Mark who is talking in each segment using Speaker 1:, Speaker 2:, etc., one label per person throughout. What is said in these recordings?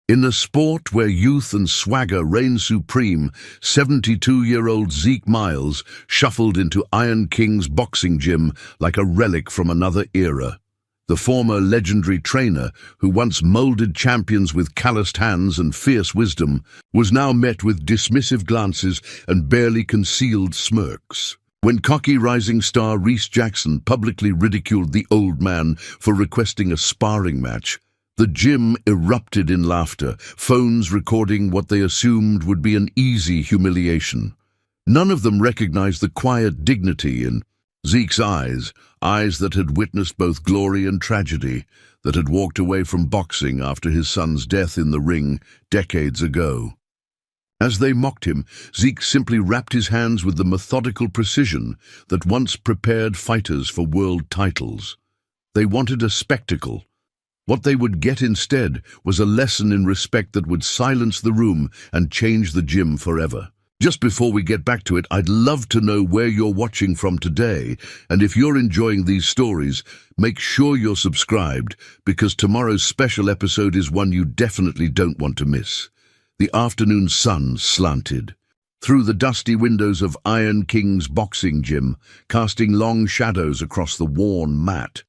Speaker 1: In a sport where youth and swagger reign supreme, 72-year-old Zeke Miles shuffled into Iron King's boxing gym like a relic from another era. The former legendary trainer, who once molded champions with calloused hands and fierce wisdom, was now met with dismissive glances and barely concealed smirks. When cocky rising star Rhys Jackson publicly ridiculed the old man for requesting a sparring match, the gym erupted in laughter, phones recording what they assumed would be an easy humiliation. None of them recognized the quiet dignity in Zeke's eyes that had witnessed both glory and tragedy, that had walked away from boxing after his son's death in the ring decades ago. As they mocked him, Zeke simply wrapped his hands with the methodical precision that once prepared fighters for world titles. They wanted a spectacle. What they would get instead was a lesson in respect that would silence the room and change the gym forever. Just before we get back to it, I'd love to know where you're watching from today, and if you're enjoying these stories, make sure you're subscribed, because tomorrow's special episode is one you definitely don't want to miss. The afternoon sun slanted through the dusty windows of Iron King's boxing gym, casting long shadows across the worn mat.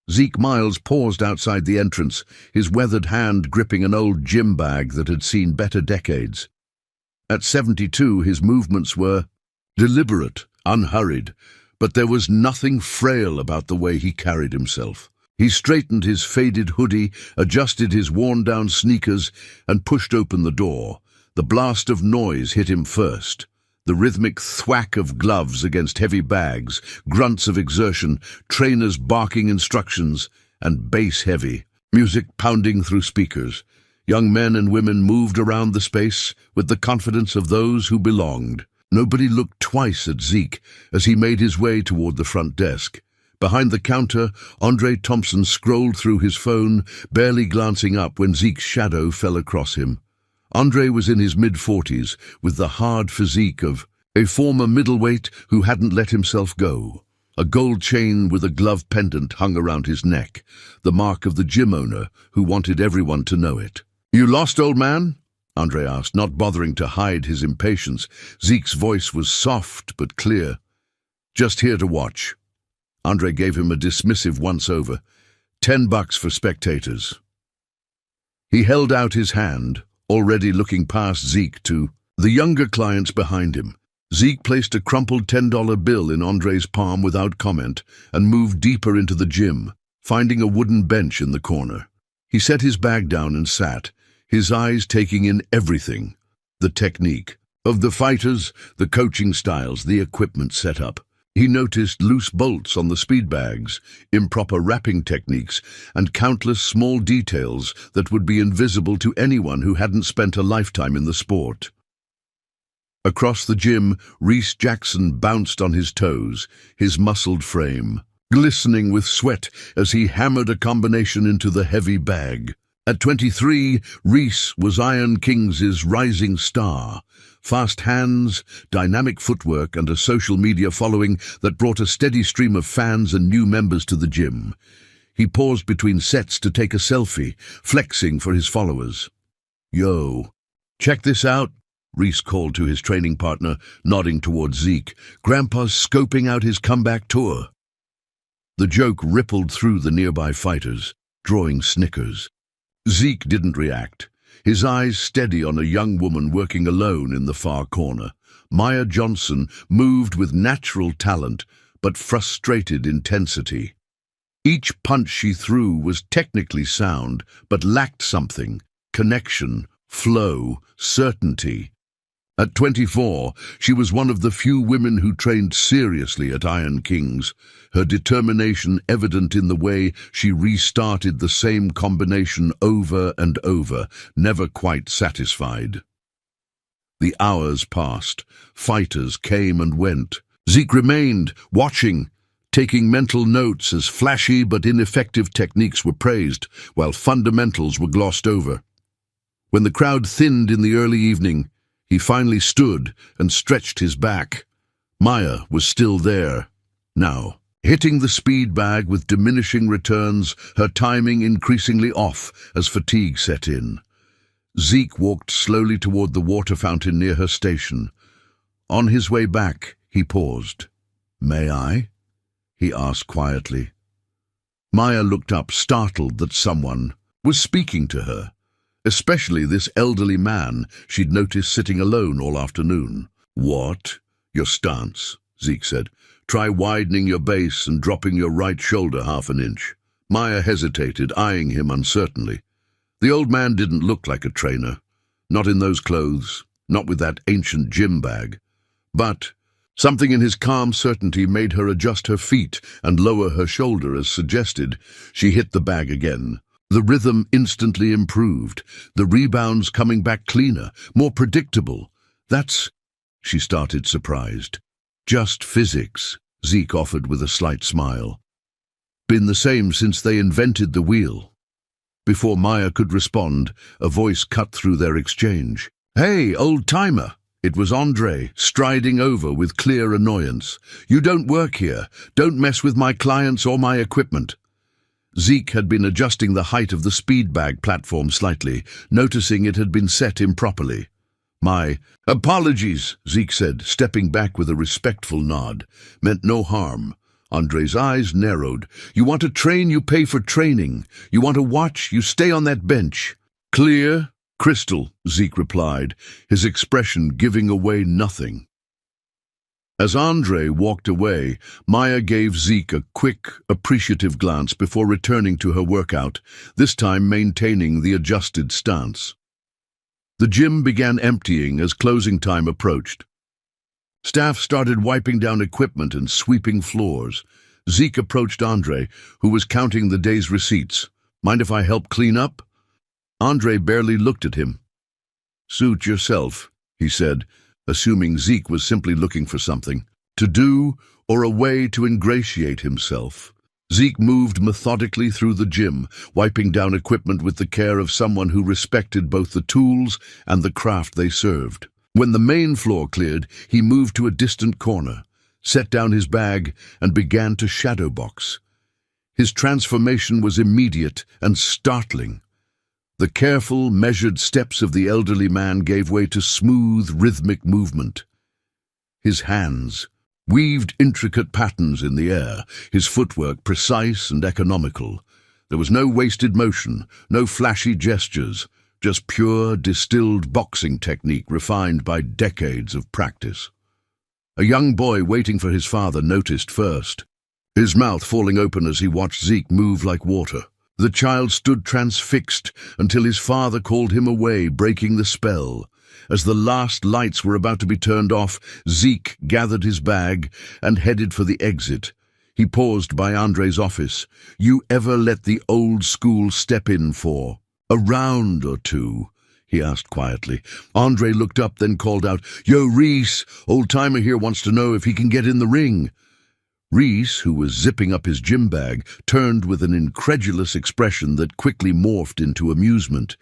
Speaker 1: Zeke Miles paused outside the entrance, his weathered hand gripping an old gym bag that had seen better decades. At 72, his movements were deliberate, unhurried, but there was nothing frail about the way he carried himself. He straightened his faded hoodie, adjusted his worn-down sneakers, and pushed open the door. The blast of noise hit him first. The rhythmic thwack of gloves against heavy bags, grunts of exertion, trainers barking instructions, and bass-heavy music pounding through speakers. Young men and women moved around the space with the confidence of those who belonged. Nobody looked twice at Zeke as he made his way toward the front desk. Behind the counter, Andre Thompson scrolled through his phone, barely glancing up when Zeke's shadow fell across him. Andre was in his mid-40s, with the hard physique of a former middleweight who hadn't let himself go. A gold chain with a glove pendant hung around his neck, the mark of the gym owner who wanted everyone to know it. "You lost, old man?" Andre asked, not bothering to hide his impatience. Zeke's voice was soft but clear. "Just here to watch." Andre gave him a dismissive once-over. $10 for spectators. He held out his hand, already looking past Zeke to the younger clients behind him. Zeke placed a crumpled $10 bill in Andre's palm without comment and moved deeper into the gym, finding a wooden bench in the corner. He set his bag down and sat, his eyes taking in everything. The technique of the fighters, the coaching styles, the equipment setup. He noticed loose bolts on the speed bags, improper wrapping techniques, and countless small details that would be invisible to anyone who hadn't spent a lifetime in the sport. Across the gym, Rhys Jackson bounced on his toes, his muscled frame glistening with sweat as he hammered a combination into the heavy bag. At 23, Rhys was Iron King's rising star. Fast hands, dynamic footwork, and a social media following that brought a steady stream of fans and new members to the gym. He paused between sets to take a selfie, flexing for his followers. "Yo, check this out," Rhys called to his training partner, nodding towards Zeke. "Grandpa's scoping out his comeback tour." The joke rippled through the nearby fighters, drawing snickers. Zeke didn't react, his eyes steady on a young woman working alone in the far corner. Maya Johnson moved with natural talent, but frustrated intensity. Each punch she threw was technically sound, but lacked something: connection, flow, certainty. At 24, she was one of the few women who trained seriously at Iron King's, her determination evident in the way she restarted the same combination over and over, never quite satisfied. The hours passed. Fighters came and went. Zeke remained, watching, taking mental notes as flashy but ineffective techniques were praised, while fundamentals were glossed over. When the crowd thinned in the early evening, he finally stood and stretched his back. Maya was still there, now, hitting the speed bag with diminishing returns, her timing increasingly off as fatigue set in. Zeke walked slowly toward the water fountain near her station. On his way back, he paused. "May I?" he asked quietly. Maya looked up, startled that someone was speaking to her, especially this elderly man she'd noticed sitting alone all afternoon. "What? Your stance," Zeke said. "Try widening your base and dropping your right shoulder half an inch." Maya hesitated, eyeing him uncertainly. The old man didn't look like a trainer. Not in those clothes, not with that ancient gym bag. But something in his calm certainty made her adjust her feet and lower her shoulder as suggested. She hit the bag again. The rhythm instantly improved, the rebounds coming back cleaner, more predictable. She started, surprised. "Just physics," Zeke offered with a slight smile. "Been the same since they invented the wheel." Before Maya could respond, a voice cut through their exchange. "Hey, old-timer!" It was Andre, striding over with clear annoyance. "You don't work here. Don't mess with my clients or my equipment." Zeke had been adjusting the height of the speed bag platform slightly, noticing it had been set improperly. "My apologies," Zeke said, stepping back with a respectful nod. "Meant no harm." Andre's eyes narrowed. "You want to train, you pay for training. You want to watch, you stay on that bench." "Clear, crystal," Zeke replied, his expression giving away nothing. As Andre walked away, Maya gave Zeke a quick, appreciative glance before returning to her workout, this time maintaining the adjusted stance. The gym began emptying as closing time approached. Staff started wiping down equipment and sweeping floors. Zeke approached Andre, who was counting the day's receipts. "Mind if I help clean up?" Andre barely looked at him. "Suit yourself," he said, assuming Zeke was simply looking for something to do or a way to ingratiate himself. Zeke moved methodically through the gym, wiping down equipment with the care of someone who respected both the tools and the craft they served. When the main floor cleared, he moved to a distant corner, set down his bag, and began to shadowbox. His transformation was immediate and startling. The careful, measured steps of the elderly man gave way to smooth, rhythmic movement. His hands weaved intricate patterns in the air, his footwork precise and economical. There was no wasted motion, no flashy gestures, just pure, distilled boxing technique refined by decades of practice. A young boy waiting for his father noticed first, his mouth falling open as he watched Zeke move like water. The child stood transfixed until his father called him away, breaking the spell. As the last lights were about to be turned off, Zeke gathered his bag and headed for the exit. He paused by Andre's office. "You ever let the old school step in for a round or two?" he asked quietly. Andre looked up, then called out, "Yo, Reese, old-timer here wants to know if he can get in the ring." Reese, who was zipping up his gym bag, turned with an incredulous expression that quickly morphed into amusement.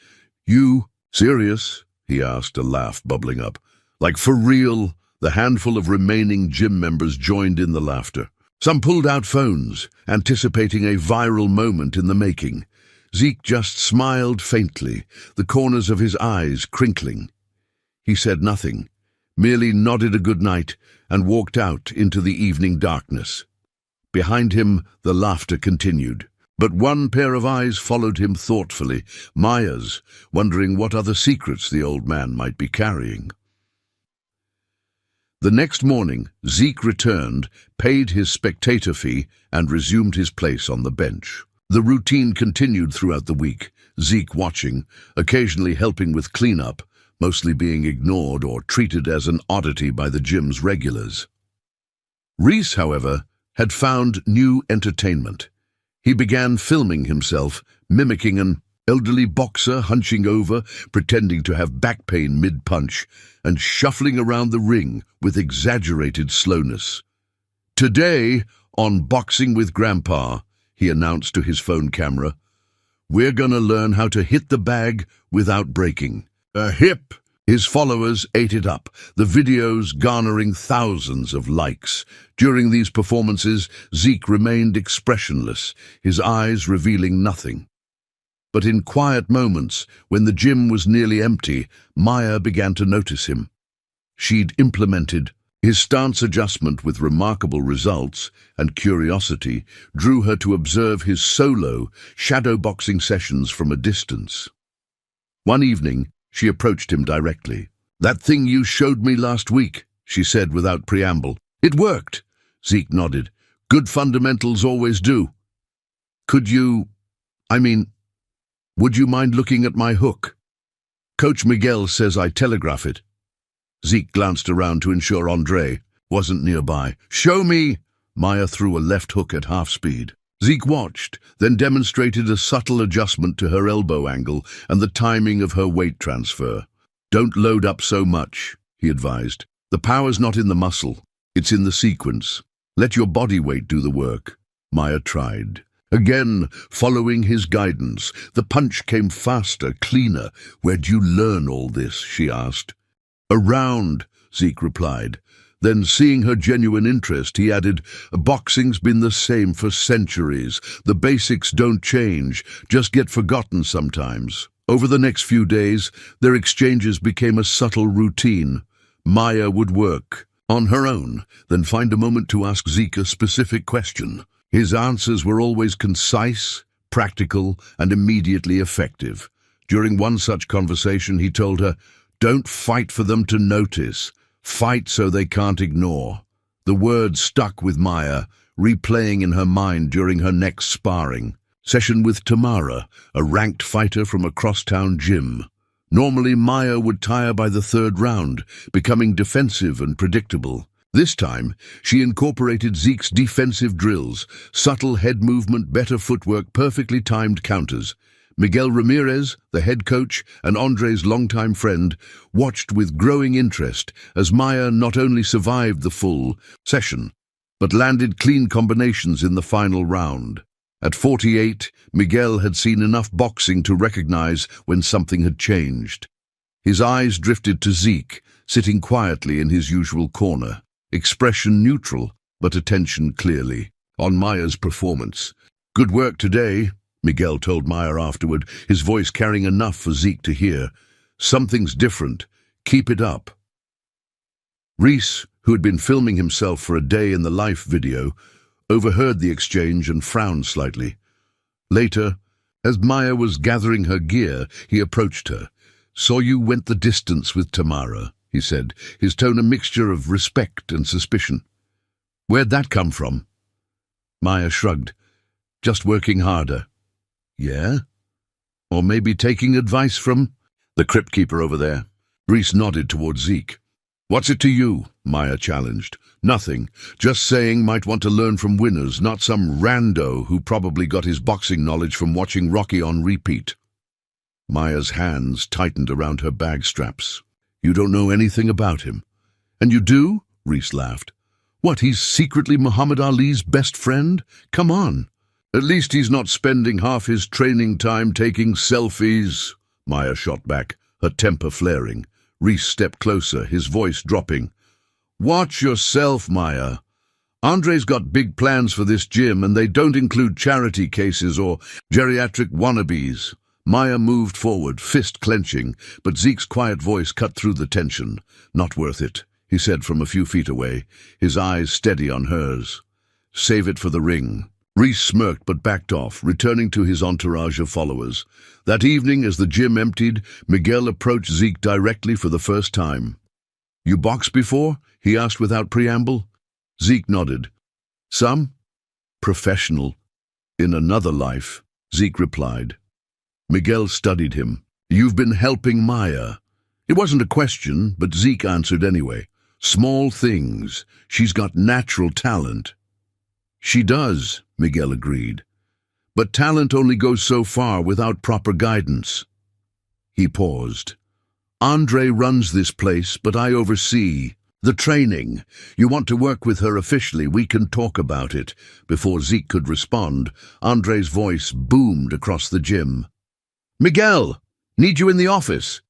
Speaker 1: "You serious?" he asked, a laugh bubbling up. "Like for real?" The handful of remaining gym members joined in the laughter. Some pulled out phones, anticipating a viral moment in the making. Zeke just smiled faintly, the corners of his eyes crinkling. He said nothing, merely nodded a good night and walked out into the evening darkness. Behind him, the laughter continued. But one pair of eyes followed him thoughtfully, Maya's, wondering what other secrets the old man might be carrying. The next morning, Zeke returned, paid his spectator fee, and resumed his place on the bench. The routine continued throughout the week, Zeke watching, occasionally helping with cleanup, mostly being ignored or treated as an oddity by the gym's regulars. Reese, however, had found new entertainment. He began filming himself, mimicking an elderly boxer hunching over, pretending to have back pain mid-punch, and shuffling around the ring with exaggerated slowness. "Today, on Boxing with Grandpa," he announced to his phone camera, "we're gonna learn how to hit the bag without breaking." A hip! His followers ate it up, the videos garnering thousands of likes. During these performances, Zeke remained expressionless, his eyes revealing nothing. But in quiet moments, when the gym was nearly empty, Maya began to notice him. She'd implemented his stance adjustment with remarkable results, and curiosity drew her to observe his solo, shadow boxing sessions from a distance. One evening, she approached him directly. "That thing you showed me last week," she said without preamble. "It worked." Zeke nodded. "Good fundamentals always do. Would you mind looking at my hook? Coach Miguel says I telegraph it." Zeke glanced around to ensure Andre wasn't nearby. "Show me!" Maya threw a left hook at half speed. Zeke watched, then demonstrated a subtle adjustment to her elbow angle and the timing of her weight transfer. "Don't load up so much," he advised. "The power's not in the muscle, it's in the sequence. Let your body weight do the work." Maya tried. Again, following his guidance, the punch came faster, cleaner. "Where'd you learn all this?" she asked. "Around," Zeke replied. Then, seeing her genuine interest, he added, "Boxing's been the same for centuries. The basics don't change, just get forgotten sometimes." Over the next few days, their exchanges became a subtle routine. Maya would work on her own, then find a moment to ask Zeke a specific question. His answers were always concise, practical, and immediately effective. During one such conversation, he told her, "Don't fight for them to notice. Fight so they can't ignore." The words stuck with Maya, replaying in her mind during her next sparring session with Tamara, a ranked fighter from a crosstown gym. Normally, Maya would tire by the third round, becoming defensive and predictable. This time, she incorporated Zeke's defensive drills, subtle head movement, better footwork, perfectly timed counters. Miguel Ramirez, the head coach and Andre's longtime friend, watched with growing interest as Maya not only survived the full session, but landed clean combinations in the final round. At 48, Miguel had seen enough boxing to recognize when something had changed. His eyes drifted to Zeke, sitting quietly in his usual corner, expression neutral, but attention clearly on Maya's performance. "Good work today," Miguel told Maya afterward, his voice carrying enough for Zeke to hear. "Something's different. Keep it up." Reese, who had been filming himself for a day in the life video, overheard the exchange and frowned slightly. Later, as Maya was gathering her gear, he approached her. "Saw you went the distance with Tamara," he said, his tone a mixture of respect and suspicion. "Where'd that come from?" Maya shrugged. "Just working harder." "Yeah? Or maybe taking advice from the crypt keeper over there?" Reese nodded towards Zeke. "What's it to you?" Maya challenged. "Nothing. Just saying might want to learn from winners, not some rando who probably got his boxing knowledge from watching Rocky on repeat." Maya's hands tightened around her bag straps. "You don't know anything about him." "And you do?" Reese laughed. "What, he's secretly Muhammad Ali's best friend? Come on." "At least he's not spending half his training time taking selfies," Maya shot back, her temper flaring. Reese stepped closer, his voice dropping. "Watch yourself, Maya. Andre's got big plans for this gym, and they don't include charity cases or geriatric wannabes." Maya moved forward, fist clenching, but Zeke's quiet voice cut through the tension. "Not worth it," he said from a few feet away, his eyes steady on hers. "Save it for the ring." Reese smirked but backed off, returning to his entourage of followers. That evening, as the gym emptied, Miguel approached Zeke directly for the first time. "You boxed before?" he asked without preamble. Zeke nodded. "Some? Professional. In another life," Zeke replied. Miguel studied him. "You've been helping Maya." It wasn't a question, but Zeke answered anyway. "Small things. She's got natural talent." "She does," Miguel agreed. "But talent only goes so far without proper guidance." He paused. "Andre runs this place, but I oversee the training. You want to work with her officially, we can talk about it." Before Zeke could respond, Andre's voice boomed across the gym. "Miguel, need you in the office."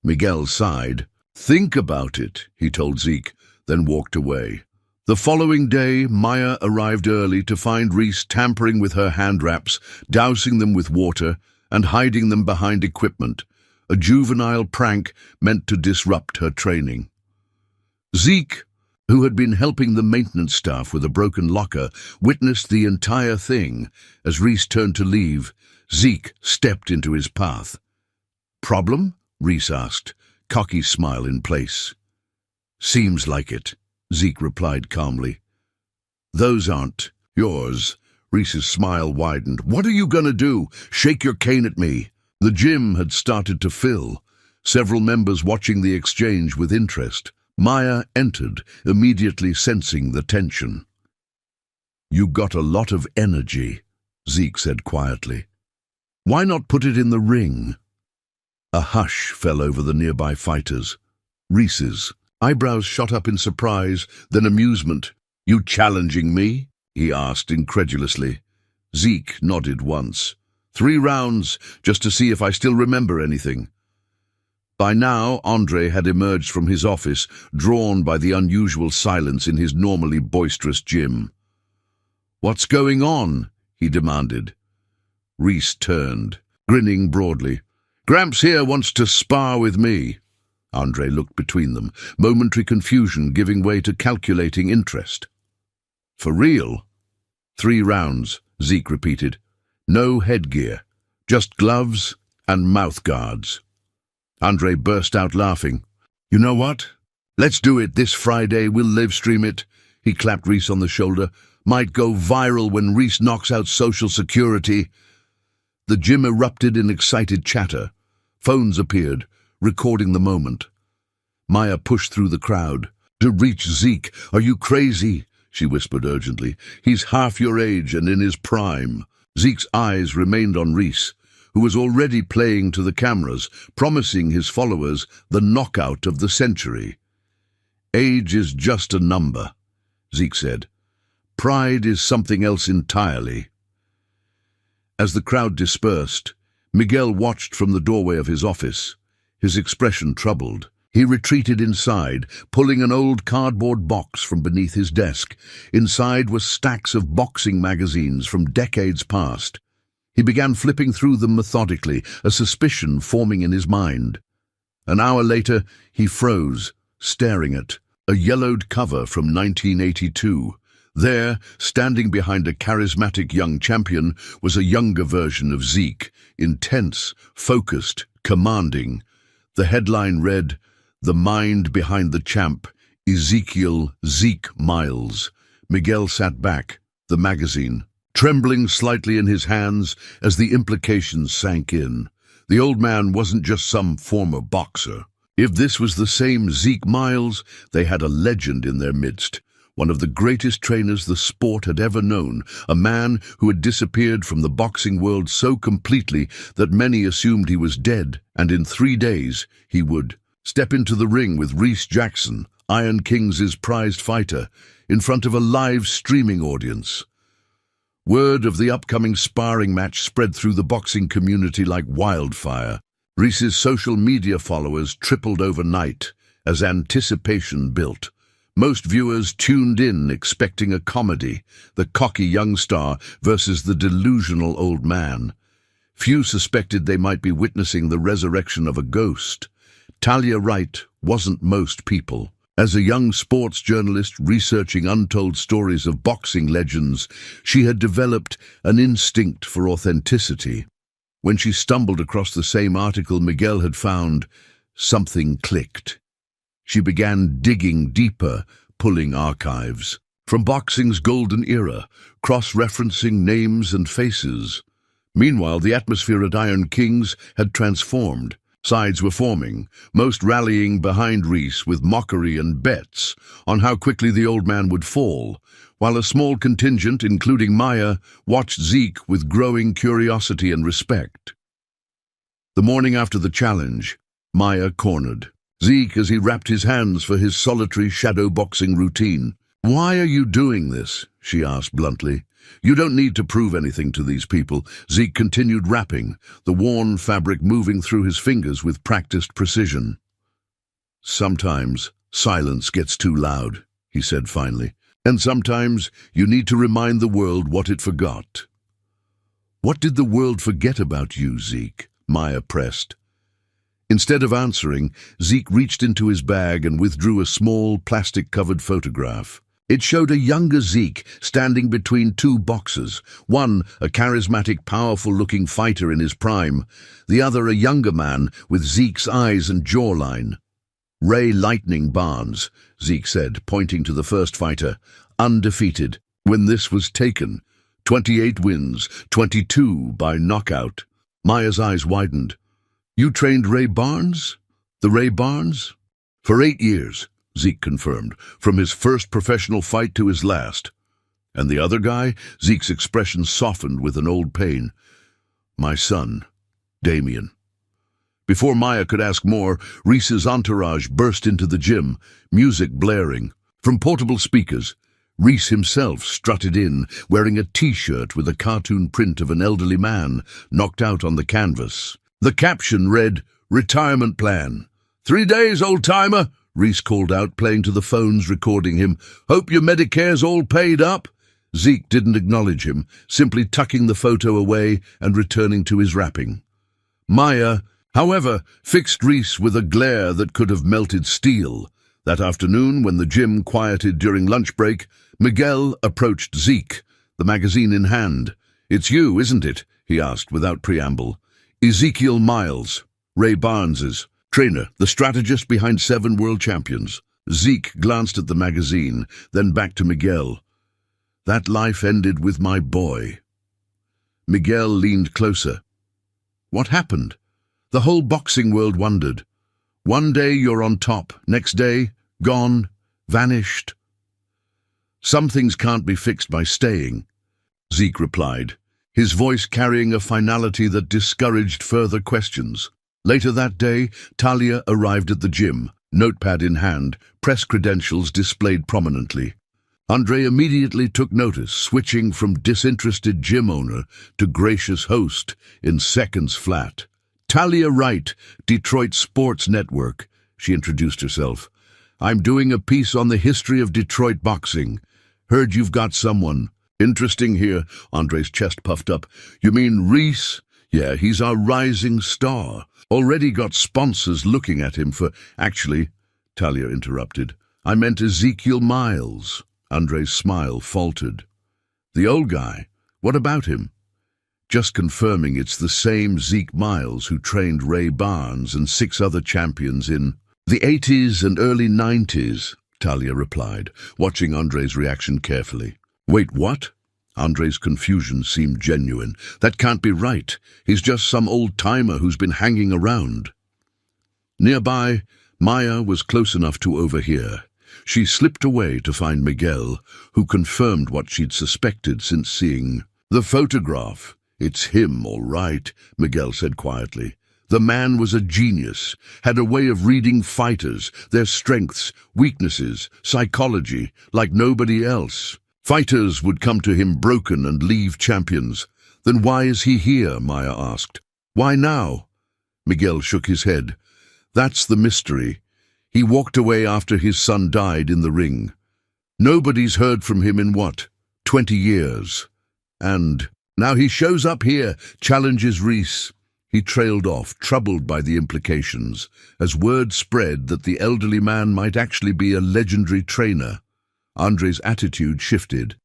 Speaker 1: Miguel sighed. "Think about it," he told Zeke, then walked away. The following day, Maya arrived early to find Reese tampering with her hand wraps, dousing them with water, and hiding them behind equipment, a juvenile prank meant to disrupt her training. Zeke, who had been helping the maintenance staff with a broken locker, witnessed the entire thing. As Reese turned to leave, Zeke stepped into his path. "Problem?" Reese asked, cocky smile in place. "Seems like it," Zeke replied calmly. "Those aren't yours." Reese's smile widened. "What are you gonna do? Shake your cane at me?" The gym had started to fill, several members watching the exchange with interest. Maya entered, immediately sensing the tension. "You got a lot of energy," Zeke said quietly. "Why not put it in the ring?" A hush fell over the nearby fighters. Reese's eyebrows shot up in surprise, then amusement. "You challenging me?" he asked incredulously. Zeke nodded once. 3 rounds, just to see if I still remember anything." By now, Andre had emerged from his office, drawn by the unusual silence in his normally boisterous gym. "What's going on?" he demanded. Reese turned, grinning broadly. "Gramps here wants to spar with me." Andre looked between them, momentary confusion giving way to calculating interest. "For real?" 3 rounds, Zeke repeated. "No headgear, just gloves and mouth guards." Andre burst out laughing. "You know what? Let's do it this Friday. We'll live stream it." He clapped Reese on the shoulder. "Might go viral when Reese knocks out Social Security." The gym erupted in excited chatter. Phones appeared, recording the moment. Maya pushed through the crowd. "To reach Zeke, are you crazy?" she whispered urgently. "He's half your age and in his prime." Zeke's eyes remained on Reese, who was already playing to the cameras, promising his followers the knockout of the century. "Age is just a number," Zeke said. "Pride is something else entirely." As the crowd dispersed, Miguel watched from the doorway of his office, his expression troubled. He retreated inside, pulling an old cardboard box from beneath his desk. Inside were stacks of boxing magazines from decades past. He began flipping through them methodically, a suspicion forming in his mind. An hour later, he froze, staring at a yellowed cover from 1982. There, standing behind a charismatic young champion, was a younger version of Zeke, intense, focused, commanding. The headline read, "The Mind Behind the Champ, Ezekiel Zeke Miles." Miguel sat back, the magazine, trembling slightly in his hands as the implications sank in. The old man wasn't just some former boxer. If this was the same Zeke Miles, they had a legend in their midst. One of the greatest trainers the sport had ever known, a man who had disappeared from the boxing world so completely that many assumed he was dead, and in 3 days he would step into the ring with Reese Jackson, Iron King's prized fighter, in front of a live streaming audience. Word of the upcoming sparring match spread through the boxing community like wildfire. Reese's social media followers tripled overnight as anticipation built. Most viewers tuned in expecting a comedy, the cocky young star versus the delusional old man. Few suspected they might be witnessing the resurrection of a ghost. Talia Wright wasn't most people. As a young sports journalist researching untold stories of boxing legends, she had developed an instinct for authenticity. When she stumbled across the same article Miguel had found, something clicked. She began digging deeper, pulling archives. From boxing's golden era, cross-referencing names and faces. Meanwhile, the atmosphere at Iron King's had transformed. Sides were forming, most rallying behind Reese with mockery and bets on how quickly the old man would fall, while a small contingent, including Maya, watched Zeke with growing curiosity and respect. The morning after the challenge, Maya cornered Zeke as he wrapped his hands for his solitary shadow boxing routine. "Why are you doing this?" she asked bluntly. "You don't need to prove anything to these people." Zeke continued rapping, the worn fabric moving through his fingers with practiced precision. "Sometimes silence gets too loud," he said finally, "and sometimes you need to remind the world what it forgot." "What did the world forget about you, Zeke?" Maya pressed. Instead of answering, Zeke reached into his bag and withdrew a small, plastic-covered photograph. It showed a younger Zeke standing between two boxers, one a charismatic, powerful-looking fighter in his prime, the other a younger man with Zeke's eyes and jawline. "Ray Lightning Barnes," Zeke said, pointing to the first fighter, undefeated when this was taken. 28 wins, 22 by knockout. Maya's eyes widened. "You trained Ray Barnes? The Ray Barnes?" "For 8 years, Zeke confirmed, from his first professional fight to his last. "And the other guy?" Zeke's expression softened with an old pain. "My son, Damien." Before Maya could ask more, Reese's entourage burst into the gym, music blaring. From portable speakers, Reese himself strutted in, wearing a T-shirt with a cartoon print of an elderly man knocked out on the canvas. The caption read, "Retirement Plan." "3 days, old-timer," Reese called out, playing to the phones recording him. "Hope your Medicare's all paid up." Zeke didn't acknowledge him, simply tucking the photo away and returning to his wrapping. Maya, however, fixed Reese with a glare that could have melted steel. That afternoon, when the gym quieted during lunch break, Miguel approached Zeke, the magazine in hand. "It's you, isn't it?" he asked without preamble. "Ezekiel Miles, Ray Barnes's trainer, the strategist behind 7 world champions." Zeke glanced at the magazine, then back to Miguel. "That life ended with my boy." Miguel leaned closer. "What happened?" The whole boxing world wondered. "One day you're on top, next day, gone, vanished." "Some things can't be fixed by staying," Zeke replied, his voice carrying a finality that discouraged further questions. Later that day, Talia arrived at the gym, notepad in hand, press credentials displayed prominently. Andre immediately took notice, switching from disinterested gym owner to gracious host in seconds flat. "Talia Wright, Detroit Sports Network," she introduced herself. "I'm doing a piece on the history of Detroit boxing. Heard you've got someone." "Interesting here," Andre's chest puffed up. "You mean Reese?" "Yeah, he's our rising star. Already got sponsors looking at him for—" "Actually," Talia interrupted, "I meant Ezekiel Miles." Andre's smile faltered. "The old guy? What about him?" "Just confirming it's the same Zeke Miles who trained Ray Barnes and 6 other champions in the 80s and early 90s, Talia replied, watching Andre's reaction carefully. "Wait, what?" Andre's confusion seemed genuine. "That can't be right. He's just some old-timer who's been hanging around." Nearby, Maya was close enough to overhear. She slipped away to find Miguel, who confirmed what she'd suspected since seeing the photograph. "It's him, all right," Miguel said quietly. "The man was a genius, had a way of reading fighters, their strengths, weaknesses, psychology, like nobody else. Fighters would come to him broken and leave champions. Then why is he here?" Maya asked. "Why now?" Miguel shook his head. "That's the mystery. He walked away after his son died in the ring. Nobody's heard from him in what, 20 years? And now he shows up here, challenges Reese." He trailed off, troubled by the implications, as word spread that the elderly man might actually be a legendary trainer. Andre's attitude shifted.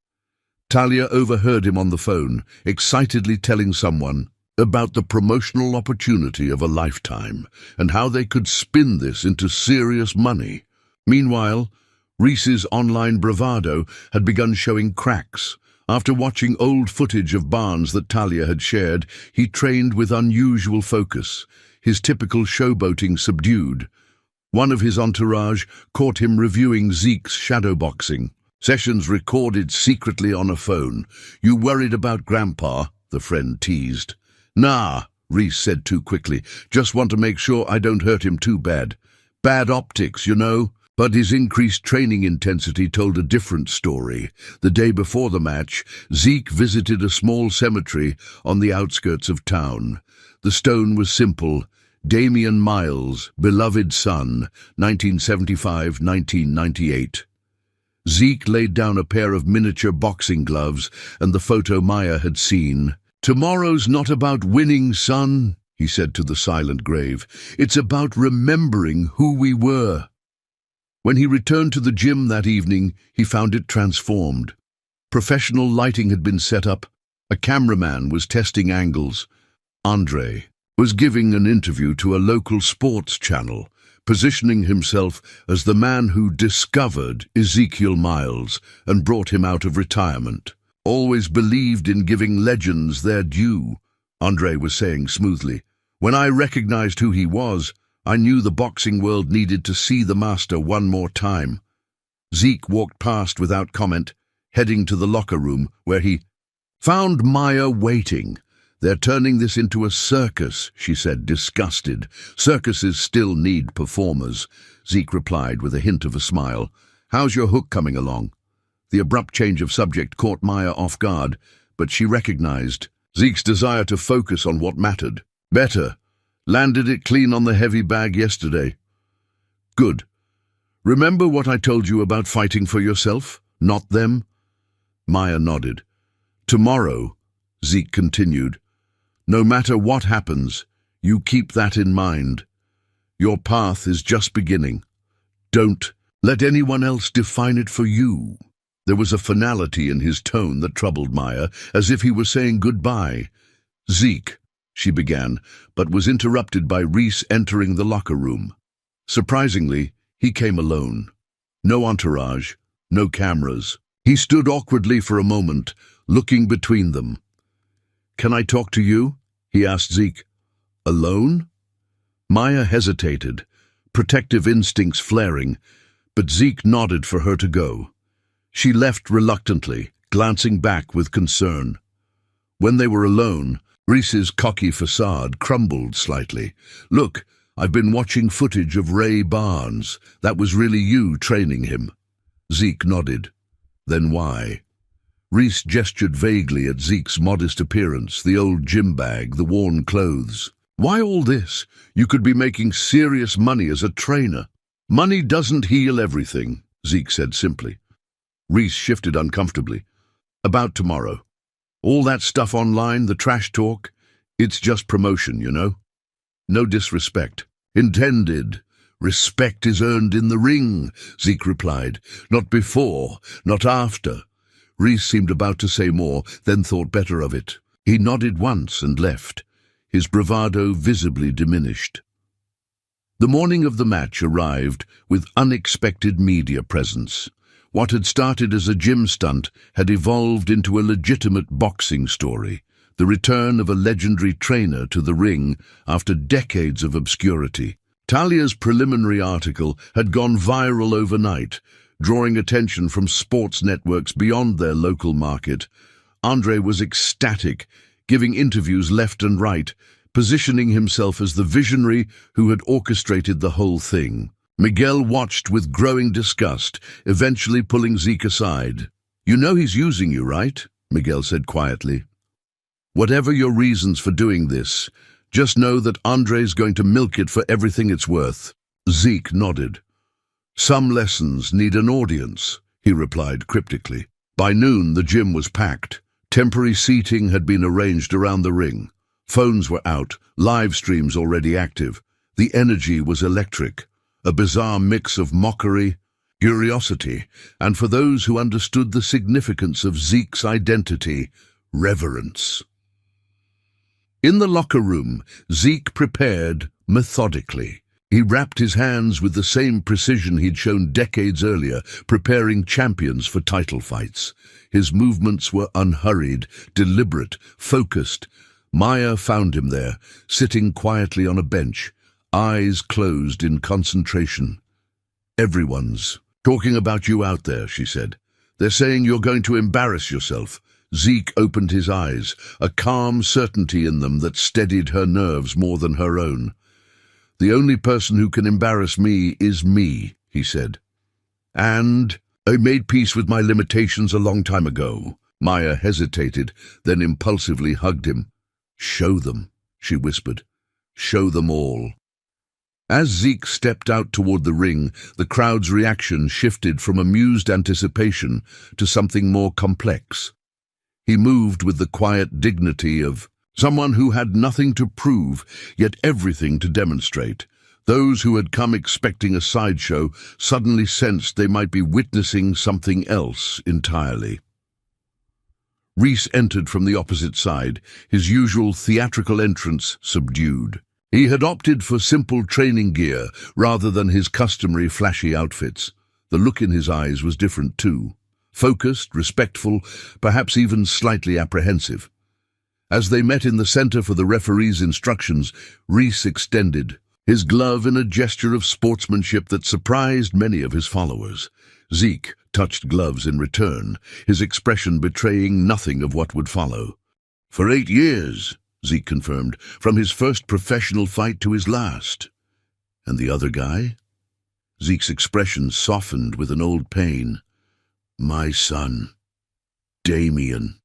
Speaker 1: Talia overheard him on the phone, excitedly telling someone about the promotional opportunity of a lifetime and how they could spin this into serious money. Meanwhile, Reese's online bravado had begun showing cracks. After watching old footage of Barnes that Talia had shared, he trained with unusual focus, his typical showboating subdued. One of his entourage caught him reviewing Zeke's shadowboxing. "Sessions recorded secretly on a phone. You worried about Grandpa?" the friend teased. "Nah," Reese said too quickly. "Just want to make sure I don't hurt him too bad. Bad optics, you know." But his increased training intensity told a different story. The day before the match, Zeke visited a small cemetery on the outskirts of town. The stone was simple: Damien Miles, beloved son, 1975-1998. Zeke laid down a pair of miniature boxing gloves and the photo Maya had seen. "Tomorrow's not about winning, son," he said to the silent grave. "It's about remembering who we were." When he returned to the gym that evening, he found it transformed. Professional lighting had been set up. A cameraman was testing angles. Andre was giving an interview to a local sports channel, positioning himself as the man who discovered Ezekiel Miles and brought him out of retirement. "Always believed in giving legends their due," Andre was saying smoothly. "When I recognized who he was, I knew the boxing world needed to see the master one more time." Zeke walked past without comment, heading to the locker room, where he found Maya waiting. "They're turning this into a circus," she said, disgusted. "Circuses still need performers," Zeke replied with a hint of a smile. "How's your hook coming along?" The abrupt change of subject caught Maya off guard, but she recognized Zeke's desire to focus on what mattered. "Better. Landed it clean on the heavy bag yesterday." "Good. Remember what I told you about fighting for yourself, not them?" Maya nodded. "Tomorrow," Zeke continued, "no matter what happens, you keep that in mind. Your path is just beginning. Don't let anyone else define it for you." There was a finality in his tone that troubled Maya, as if he were saying goodbye. "Zeke," she began, but was interrupted by Reese entering the locker room. Surprisingly, he came alone. No entourage, no cameras. He stood awkwardly for a moment, looking between them. "Can I talk to you?" he asked Zeke. "Alone?" Maya hesitated, protective instincts flaring, but Zeke nodded for her to go. She left reluctantly, glancing back with concern. When they were alone, Reese's cocky facade crumbled slightly. "Look, I've been watching footage of Ray Barnes. That was really you training him." Zeke nodded. "Then why?" Reese gestured vaguely at Zeke's modest appearance, the old gym bag, the worn clothes. "Why all this? You could be making serious money as a trainer." "Money doesn't heal everything," Zeke said simply. Reese shifted uncomfortably. "About tomorrow. All that stuff online, the trash talk, it's just promotion, you know? No disrespect. Intended. Respect is earned in the ring," Zeke replied. "Not before, not after." Reese seemed about to say more, then thought better of it. He nodded once and left, his bravado visibly diminished. The morning of the match arrived with unexpected media presence. What had started as a gym stunt had evolved into a legitimate boxing story, the return of a legendary trainer to the ring after decades of obscurity. Talia's preliminary article had gone viral overnight, drawing attention from sports networks beyond their local market. Andre was ecstatic, giving interviews left and right, positioning himself as the visionary who had orchestrated the whole thing. Miguel watched with growing disgust, eventually pulling Zeke aside. "You know he's using you, right?" Miguel said quietly. "Whatever your reasons for doing this, just know that Andre's going to milk it for everything it's worth." Zeke nodded. "Some lessons need an audience," he replied cryptically. By noon, the gym was packed. Temporary seating had been arranged around the ring. Phones were out, live streams already active. The energy was electric, a bizarre mix of mockery, curiosity, and for those who understood the significance of Zeke's identity, reverence. In the locker room, Zeke prepared methodically. He wrapped his hands with the same precision he'd shown decades earlier, preparing champions for title fights. His movements were unhurried, deliberate, focused. Maya found him there, sitting quietly on a bench, eyes closed in concentration. "Everyone's talking about you out there," she said. "They're saying you're going to embarrass yourself." Zeke opened his eyes, a calm certainty in them that steadied her nerves more than her own. "The only person who can embarrass me is me," he said. "And I made peace with my limitations a long time ago." Maya hesitated, then impulsively hugged him. "Show them," she whispered. "Show them all." As Zeke stepped out toward the ring, the crowd's reaction shifted from amused anticipation to something more complex. He moved with the quiet dignity of someone who had nothing to prove, yet everything to demonstrate. Those who had come expecting a sideshow suddenly sensed they might be witnessing something else entirely. Reese entered from the opposite side, his usual theatrical entrance subdued. He had opted for simple training gear rather than his customary flashy outfits. The look in his eyes was different too. Focused, respectful, perhaps even slightly apprehensive. As they met in the center for the referee's instructions, Reese extended his glove in a gesture of sportsmanship that surprised many of his followers. Zeke touched gloves in return, his expression betraying nothing of what would follow. "For 8 years," Zeke confirmed, "from his first professional fight to his last." "And the other guy?" Zeke's expression softened with an old pain. "My son, Damien."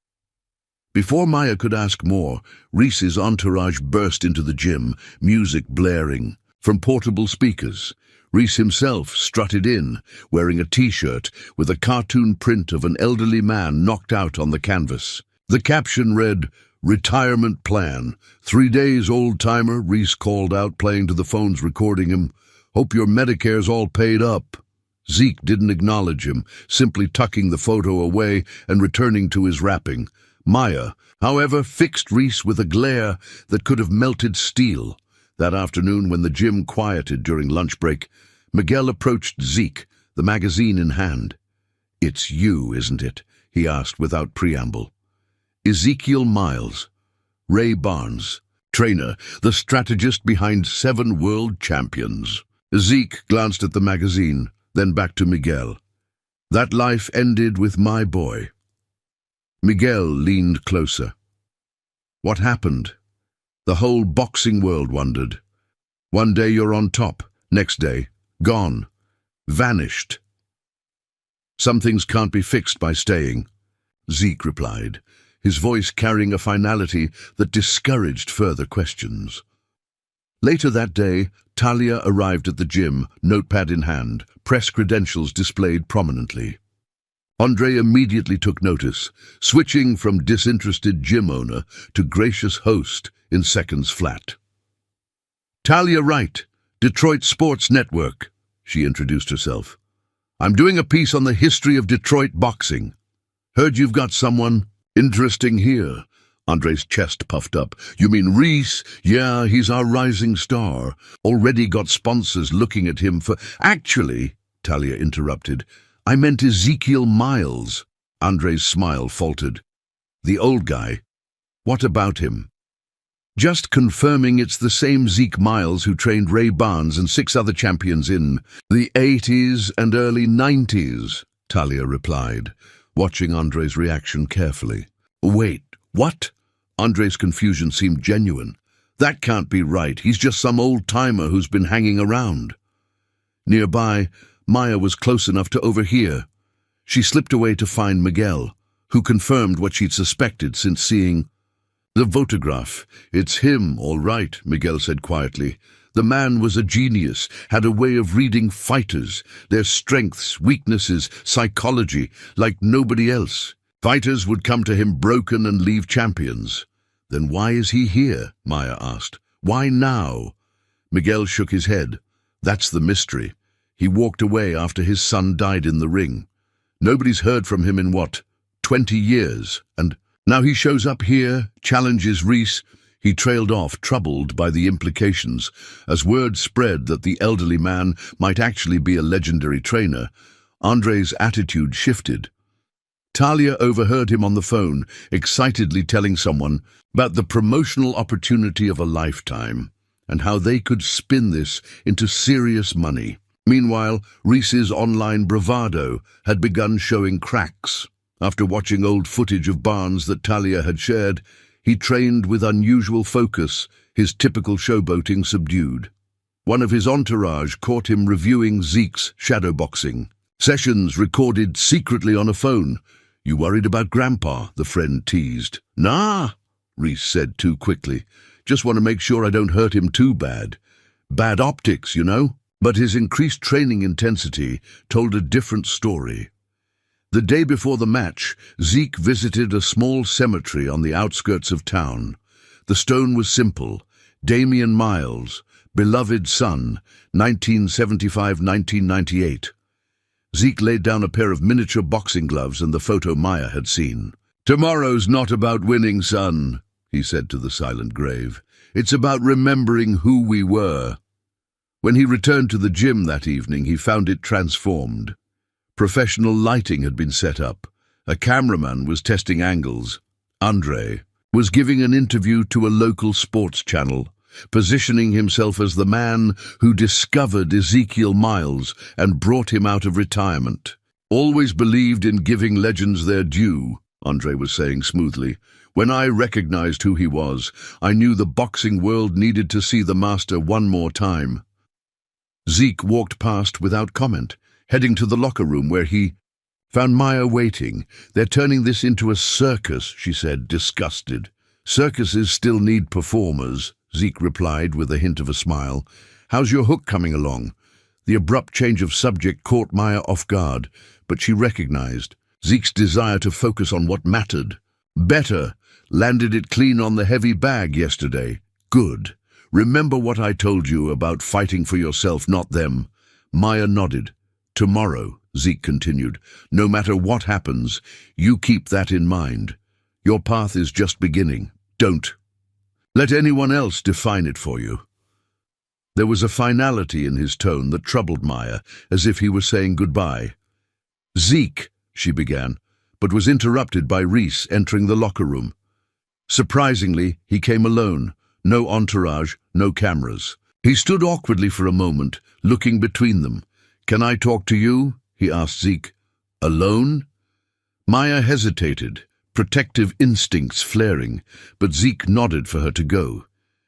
Speaker 1: Before Maya could ask more, Reese's entourage burst into the gym, music blaring from portable speakers. Reese himself strutted in, wearing a t-shirt with a cartoon print of an elderly man knocked out on the canvas. The caption read, "Retirement Plan. 3 days, old-timer," Reese called out, playing to the phones recording him. "Hope your Medicare's all paid up." Zeke didn't acknowledge him, simply tucking the photo away and returning to his rapping. Maya, however, fixed Reese with a glare that could have melted steel. That afternoon, when the gym quieted during lunch break, Miguel approached Zeke, the magazine in hand. "It's you, isn't it?" he asked without preamble. Ezekiel Miles, Ray Barnes, trainer, the strategist behind 7 world champions. Zeke glanced at the magazine, then back to Miguel. "That life ended with my boy." Miguel leaned closer. "What happened?" The whole boxing world wondered. One day you're on top, next day, gone, vanished. "Some things can't be fixed by staying," Zeke replied, his voice carrying a finality that discouraged further questions. Later that day, Talia arrived at the gym, notepad in hand, press credentials displayed prominently. Andre immediately took notice, switching from disinterested gym owner to gracious host in seconds flat. "Talia Wright, Detroit Sports Network," she introduced herself. "I'm doing a piece on the history of Detroit boxing. Heard you've got someone interesting here." Andre's chest puffed up. "You mean Reese? Yeah, he's our rising star. Already got sponsors looking at him for—" "Actually," Talia interrupted, "I meant Ezekiel Miles." Andre's smile faltered. "The old guy. What about him?" "Just confirming it's the same Zeke Miles who trained Ray Barnes and 6 other champions in the 80s and early 90s, Talia replied, watching Andre's reaction carefully. "Wait, what?" Andre's confusion seemed genuine. "That can't be right. He's just some old-timer who's been hanging around." Nearby, Maya was close enough to overhear. She slipped away to find Miguel, who confirmed what she'd suspected since seeing the photograph. "It's him, all right," Miguel said quietly. "The man was a genius, had a way of reading fighters, their strengths, weaknesses, psychology, like nobody else. Fighters would come to him broken and leave champions." "Then why is he here?" Maya asked. "Why now?" Miguel shook his head. "That's the mystery. He walked away after his son died in the ring. Nobody's heard from him in, 20 years, and now he shows up here, challenges Reese." He trailed off, troubled by the implications. As word spread that the elderly man might actually be a legendary trainer, Andre's attitude shifted. Talia overheard him on the phone, excitedly telling someone about the promotional opportunity of a lifetime, and how they could spin this into serious money. Meanwhile, Reese's online bravado had begun showing cracks. After watching old footage of Barnes that Talia had shared, he trained with unusual focus, his typical showboating subdued. One of his entourage caught him reviewing Zeke's shadowboxing sessions recorded secretly on a phone. "You worried about Grandpa?" the friend teased. "Nah," Reese said too quickly. "Just want to make sure I don't hurt him too bad. Bad optics, you know." But his increased training intensity told a different story. The day before the match, Zeke visited a small cemetery on the outskirts of town. The stone was simple: Damian Miles, beloved son, 1975-1998. Zeke laid down a pair of miniature boxing gloves and the photo Maya had seen. "Tomorrow's not about winning, son," he said to the silent grave. "It's about remembering who we were." When he returned to the gym that evening, he found it transformed. Professional lighting had been set up. A cameraman was testing angles. Andre was giving an interview to a local sports channel, positioning himself as the man who discovered Ezekiel Miles and brought him out of retirement. "Always believed in giving legends their due," Andre was saying smoothly. "When I recognized who he was, I knew the boxing world needed to see the master one more time." Zeke walked past without comment, heading to the locker room where he found Maya waiting. "They're turning this into a circus," she said, disgusted. "Circuses still need performers," Zeke replied with a hint of a smile. "How's your hook coming along?" The abrupt change of subject caught Maya off guard, but she recognized Zeke's desire to focus on what mattered. "Better. Landed it clean on the heavy bag yesterday." "Good. Remember what I told you about fighting for yourself, not them?" Maya nodded. "Tomorrow," Zeke continued, "no matter what happens, you keep that in mind. Your path is just beginning. Don't let anyone else define it for you." There was a finality in his tone that troubled Maya, as if he were saying goodbye. "Zeke," she began, but was interrupted by Reese entering the locker room. Surprisingly, he came alone. No entourage, no cameras. He stood awkwardly for a moment, looking between them. "Can I talk to you?" he asked Zeke. "Alone?" Maya hesitated, protective instincts flaring, but Zeke nodded for her to go.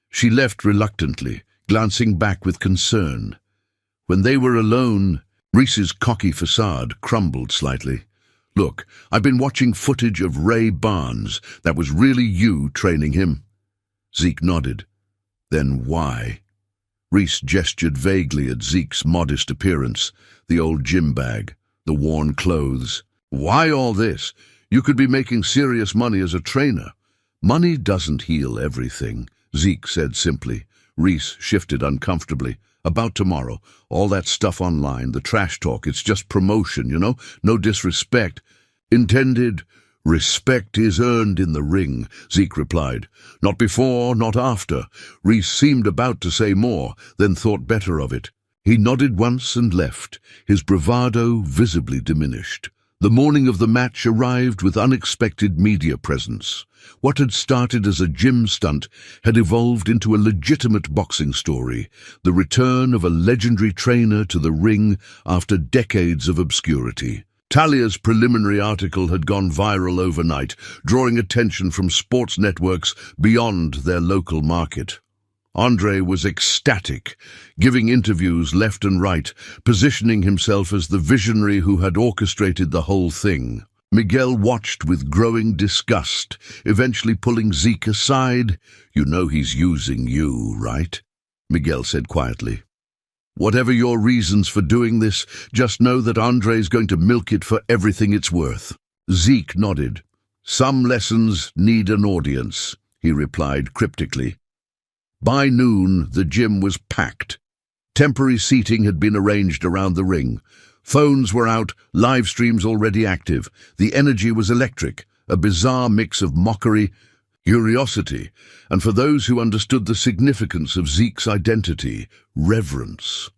Speaker 1: She left reluctantly, glancing back with concern. When they were alone, Reese's cocky facade crumbled slightly. "Look, I've been watching footage of Ray Barnes. That was really you training him?" Zeke nodded. "Then why?" Reese gestured vaguely at Zeke's modest appearance, the old gym bag, the worn clothes. "Why all this? You could be making serious money as a trainer." "Money doesn't heal everything," Zeke said simply. Reese shifted uncomfortably. "About tomorrow, all that stuff online, the trash talk, it's just promotion, you know? No disrespect." "Intended. Respect is earned in the ring," Zeke replied. "Not before, not after." Reese seemed about to say more, then thought better of it. He nodded once and left, his bravado visibly diminished. The morning of the match arrived with unexpected media presence. What had started as a gym stunt had evolved into a legitimate boxing story, the return of a legendary trainer to the ring after decades of obscurity. Talia's preliminary article had gone viral overnight, drawing attention from sports networks beyond their local market. Andre was ecstatic, giving interviews left and right, positioning himself as the visionary who had orchestrated the whole thing. Miguel watched with growing disgust, eventually pulling Zeke aside. "You know he's using you, right?" Miguel said quietly. "Whatever your reasons for doing this, just know that Andre's going to milk it for everything it's worth." Zeke nodded. "Some lessons need an audience," he replied cryptically. By noon, the gym was packed. Temporary seating had been arranged around the ring. Phones were out, live streams already active. The energy was electric, a bizarre mix of mockery, curiosity, and for those who understood the significance of Zeke's identity, reverence.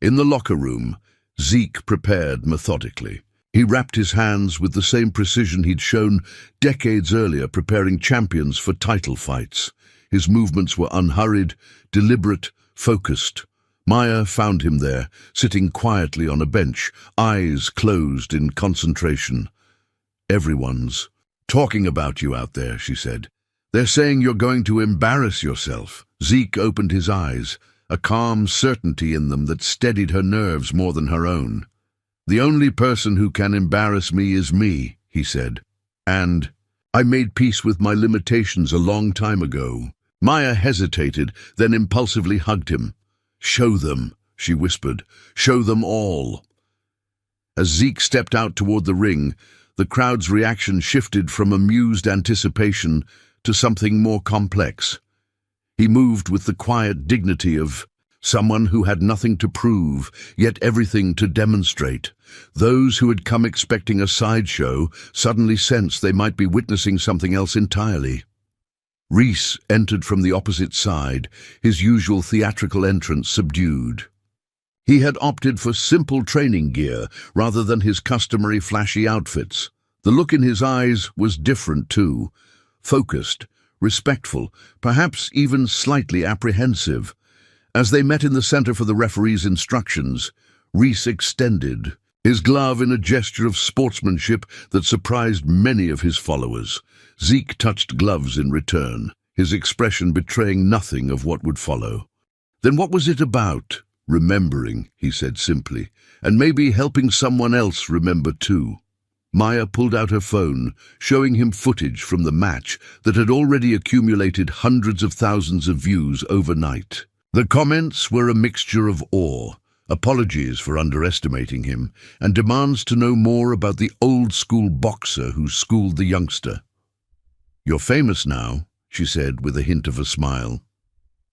Speaker 1: In the locker room, Zeke prepared methodically. He wrapped his hands with the same precision he'd shown decades earlier preparing champions for title fights. His movements were unhurried, deliberate, focused. Maya found him there, sitting quietly on a bench, eyes closed in concentration. "Everyone's talking about you out there," she said. "They're saying you're going to embarrass yourself." Zeke opened his eyes, a calm certainty in them that steadied her nerves more than her own. "The only person who can embarrass me is me," he said. "And I made peace with my limitations a long time ago." Maya hesitated, then impulsively hugged him. "Show them," she whispered. "Show them all." As Zeke stepped out toward the ring, the crowd's reaction shifted from amused anticipation to something more complex. He moved with the quiet dignity of someone who had nothing to prove, yet everything to demonstrate. Those who had come expecting a sideshow suddenly sensed they might be witnessing something else entirely. Reese entered from the opposite side, his usual theatrical entrance subdued. He had opted for simple training gear rather than his customary flashy outfits. The look in his eyes was different too, focused, respectful, perhaps even slightly apprehensive. As they met in the center for the referee's instructions, Reese extended his glove in a gesture of sportsmanship that surprised many of his followers. Zeke touched gloves in return, his expression betraying nothing of what would follow. "Then what was it about?" "Remembering," he said simply, "and maybe helping someone else remember too." Maya pulled out her phone, showing him footage from the match that had already accumulated hundreds of thousands of views overnight. The comments were a mixture of awe, apologies for underestimating him, and demands to know more about the old-school boxer who schooled the youngster. "You're famous now," she said with a hint of a smile.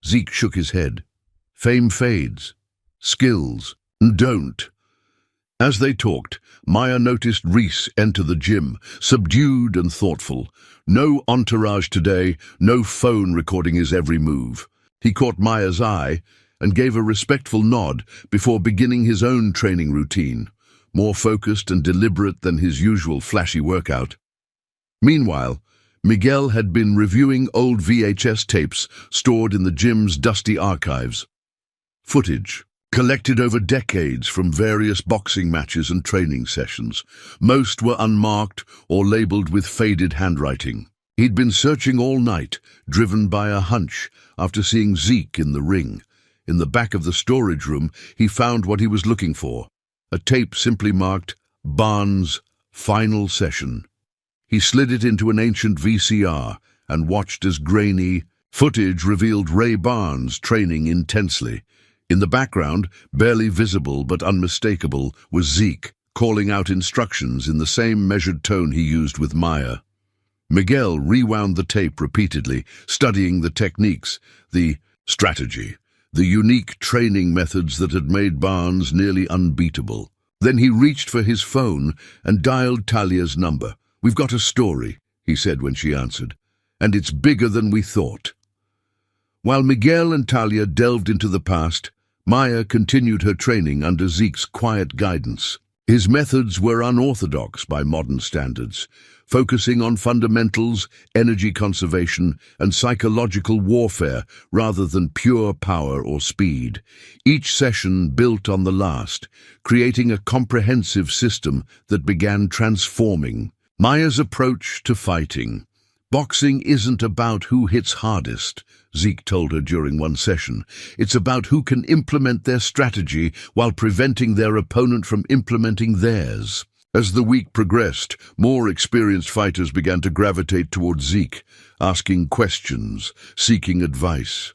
Speaker 1: Zeke shook his head. "Fame fades. Skills don't." As they talked, Maya noticed Reese enter the gym, subdued and thoughtful. No entourage today, no phone recording his every move. He caught Maya's eye and gave a respectful nod before beginning his own training routine, more focused and deliberate than his usual flashy workout. Meanwhile, Miguel had been reviewing old VHS tapes stored in the gym's dusty archives. Footage collected over decades from various boxing matches and training sessions. Most were unmarked or labeled with faded handwriting. He'd been searching all night, driven by a hunch, after seeing Zeke in the ring. In the back of the storage room, he found what he was looking for, a tape simply marked Barnes' Final Session. He slid it into an ancient VCR and watched as grainy footage revealed Ray Barnes training intensely. In the background, barely visible but unmistakable, was Zeke, calling out instructions in the same measured tone he used with Maya. Miguel rewound the tape repeatedly, studying the techniques, the strategy, the unique training methods that had made Barnes nearly unbeatable. Then he reached for his phone and dialed Talia's number. "We've got a story," he said when she answered, "and it's bigger than we thought." While Miguel and Talia delved into the past, Maya continued her training under Zeke's quiet guidance. His methods were unorthodox by modern standards, focusing on fundamentals, energy conservation, and psychological warfare rather than pure power or speed. Each session built on the last, creating a comprehensive system that began transforming Maya's approach to fighting. "Boxing isn't about who hits hardest," Zeke told her during one session. "It's about who can implement their strategy while preventing their opponent from implementing theirs." As the week progressed, more experienced fighters began to gravitate towards Zeke, asking questions, seeking advice.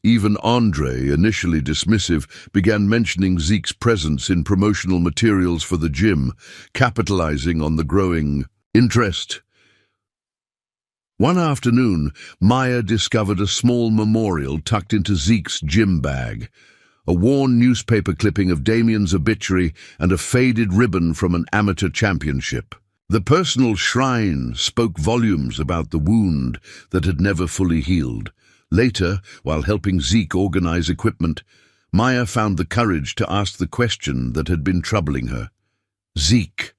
Speaker 1: Even Andre, initially dismissive, began mentioning Zeke's presence in promotional materials for the gym, capitalizing on the growing interest. One afternoon, Maya discovered a small memorial tucked into Zeke's gym bag. A worn newspaper clipping of Damien's obituary and a faded ribbon from an amateur championship. The personal shrine spoke volumes about the wound that had never fully healed. Later, while helping Zeke organize equipment, Maya found the courage to ask the question that had been troubling her. "Zeke,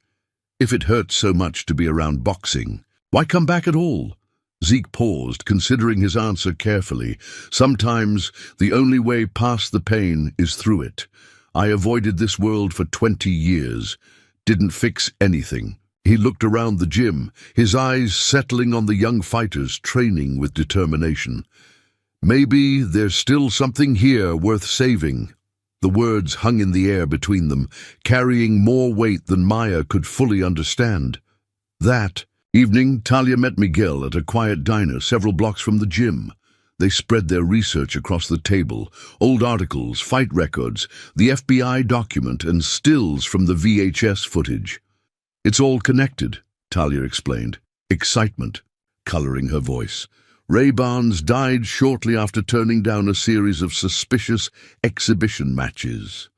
Speaker 1: if it hurts so much to be around boxing, why come back at all?" Zeke paused, considering his answer carefully. "Sometimes the only way past the pain is through it. I avoided this world for 20 years. Didn't fix anything." He looked around the gym, his eyes settling on the young fighters training with determination. "Maybe there's still something here worth saving." The words hung in the air between them, carrying more weight than Maya could fully understand. That evening, Talia met Miguel at a quiet diner several blocks from the gym. They spread their research across the table, old articles, fight records, the FBI document, and stills from the VHS footage. "It's all connected," Talia explained, excitement coloring her voice. "Ray Barnes died shortly after turning down a series of suspicious exhibition matches.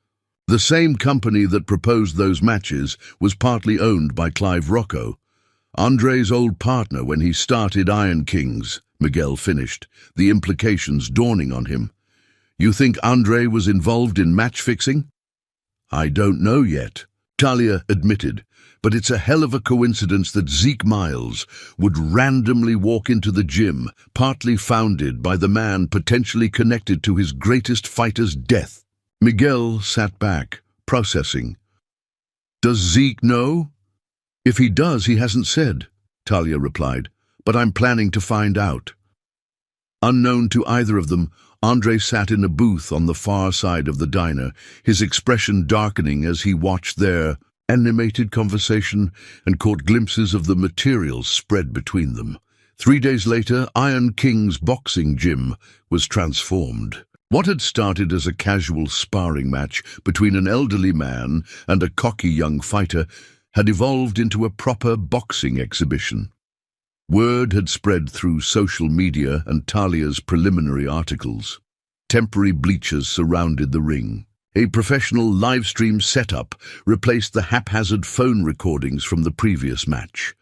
Speaker 1: The same company that proposed those matches was partly owned by Clive Rocco, Andre's old partner when he started Iron Kings," Miguel finished, the implications dawning on him. "You think Andre was involved in match-fixing?" "I don't know yet," Talia admitted, "but it's a hell of a coincidence that Zeke Miles would randomly walk into the gym, partly founded by the man potentially connected to his greatest fighter's death." Miguel sat back, processing. "Does Zeke know?" "If he does, he hasn't said," Talia replied, "but I'm planning to find out." Unknown to either of them, Andre sat in a booth on the far side of the diner, his expression darkening as he watched their animated conversation and caught glimpses of the materials spread between them. 3 days later, Iron King's boxing gym was transformed. What had started as a casual sparring match between an elderly man and a cocky young fighter had evolved into a proper boxing exhibition. Word had spread through social media and Talia's preliminary articles. Temporary bleachers surrounded the ring. A professional live-stream setup replaced the haphazard phone recordings from the previous match.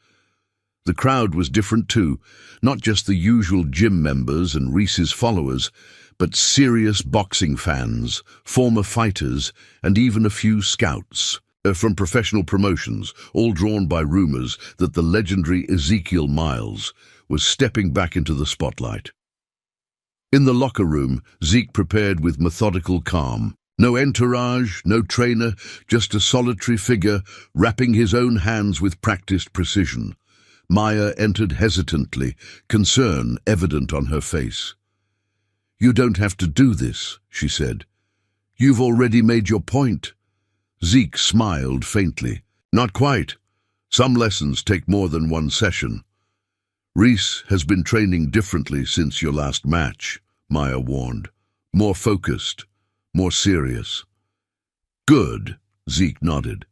Speaker 1: The crowd was different too, not just the usual gym members and Reese's followers, but serious boxing fans, former fighters, and even a few scouts from professional promotions, all drawn by rumors that the legendary Ezekiel Miles was stepping back into the spotlight. In the locker room, Zeke prepared with methodical calm. No entourage, no trainer, just a solitary figure wrapping his own hands with practiced precision. Maya entered hesitantly, concern evident on her face. "You don't have to do this," she said. "You've already made your point." Zeke smiled faintly. "Not quite. Some lessons take more than one session." "Reese has been training differently since your last match," Maya warned. "More focused, more serious." "Good," Zeke nodded.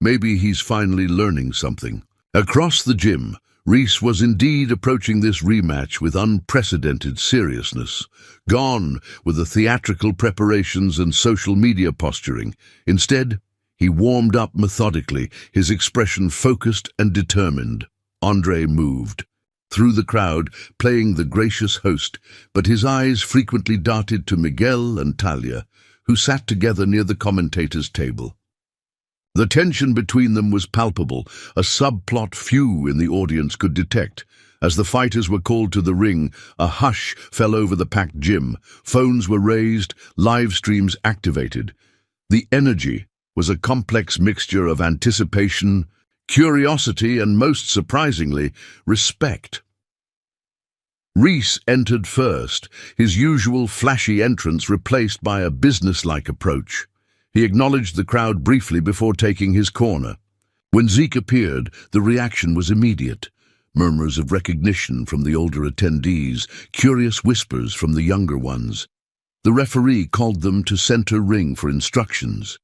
Speaker 1: "Maybe he's finally learning something." Across the gym, Reese was indeed approaching this rematch with unprecedented seriousness. Gone were the theatrical preparations and social media posturing. Instead, he warmed up methodically, his expression focused and determined. Andre moved through the crowd, playing the gracious host, but his eyes frequently darted to Miguel and Talia, who sat together near the commentator's table. The tension between them was palpable, a subplot few in the audience could detect. As the fighters were called to the ring, a hush fell over the packed gym. Phones were raised, live streams activated. The energy was a complex mixture of anticipation, curiosity, and most surprisingly, respect. Reese entered first, his usual flashy entrance replaced by a businesslike approach. He acknowledged the crowd briefly before taking his corner. When Zeke appeared, the reaction was immediate. Murmurs of recognition from the older attendees, curious whispers from the younger ones. The referee called them to center ring for instructions.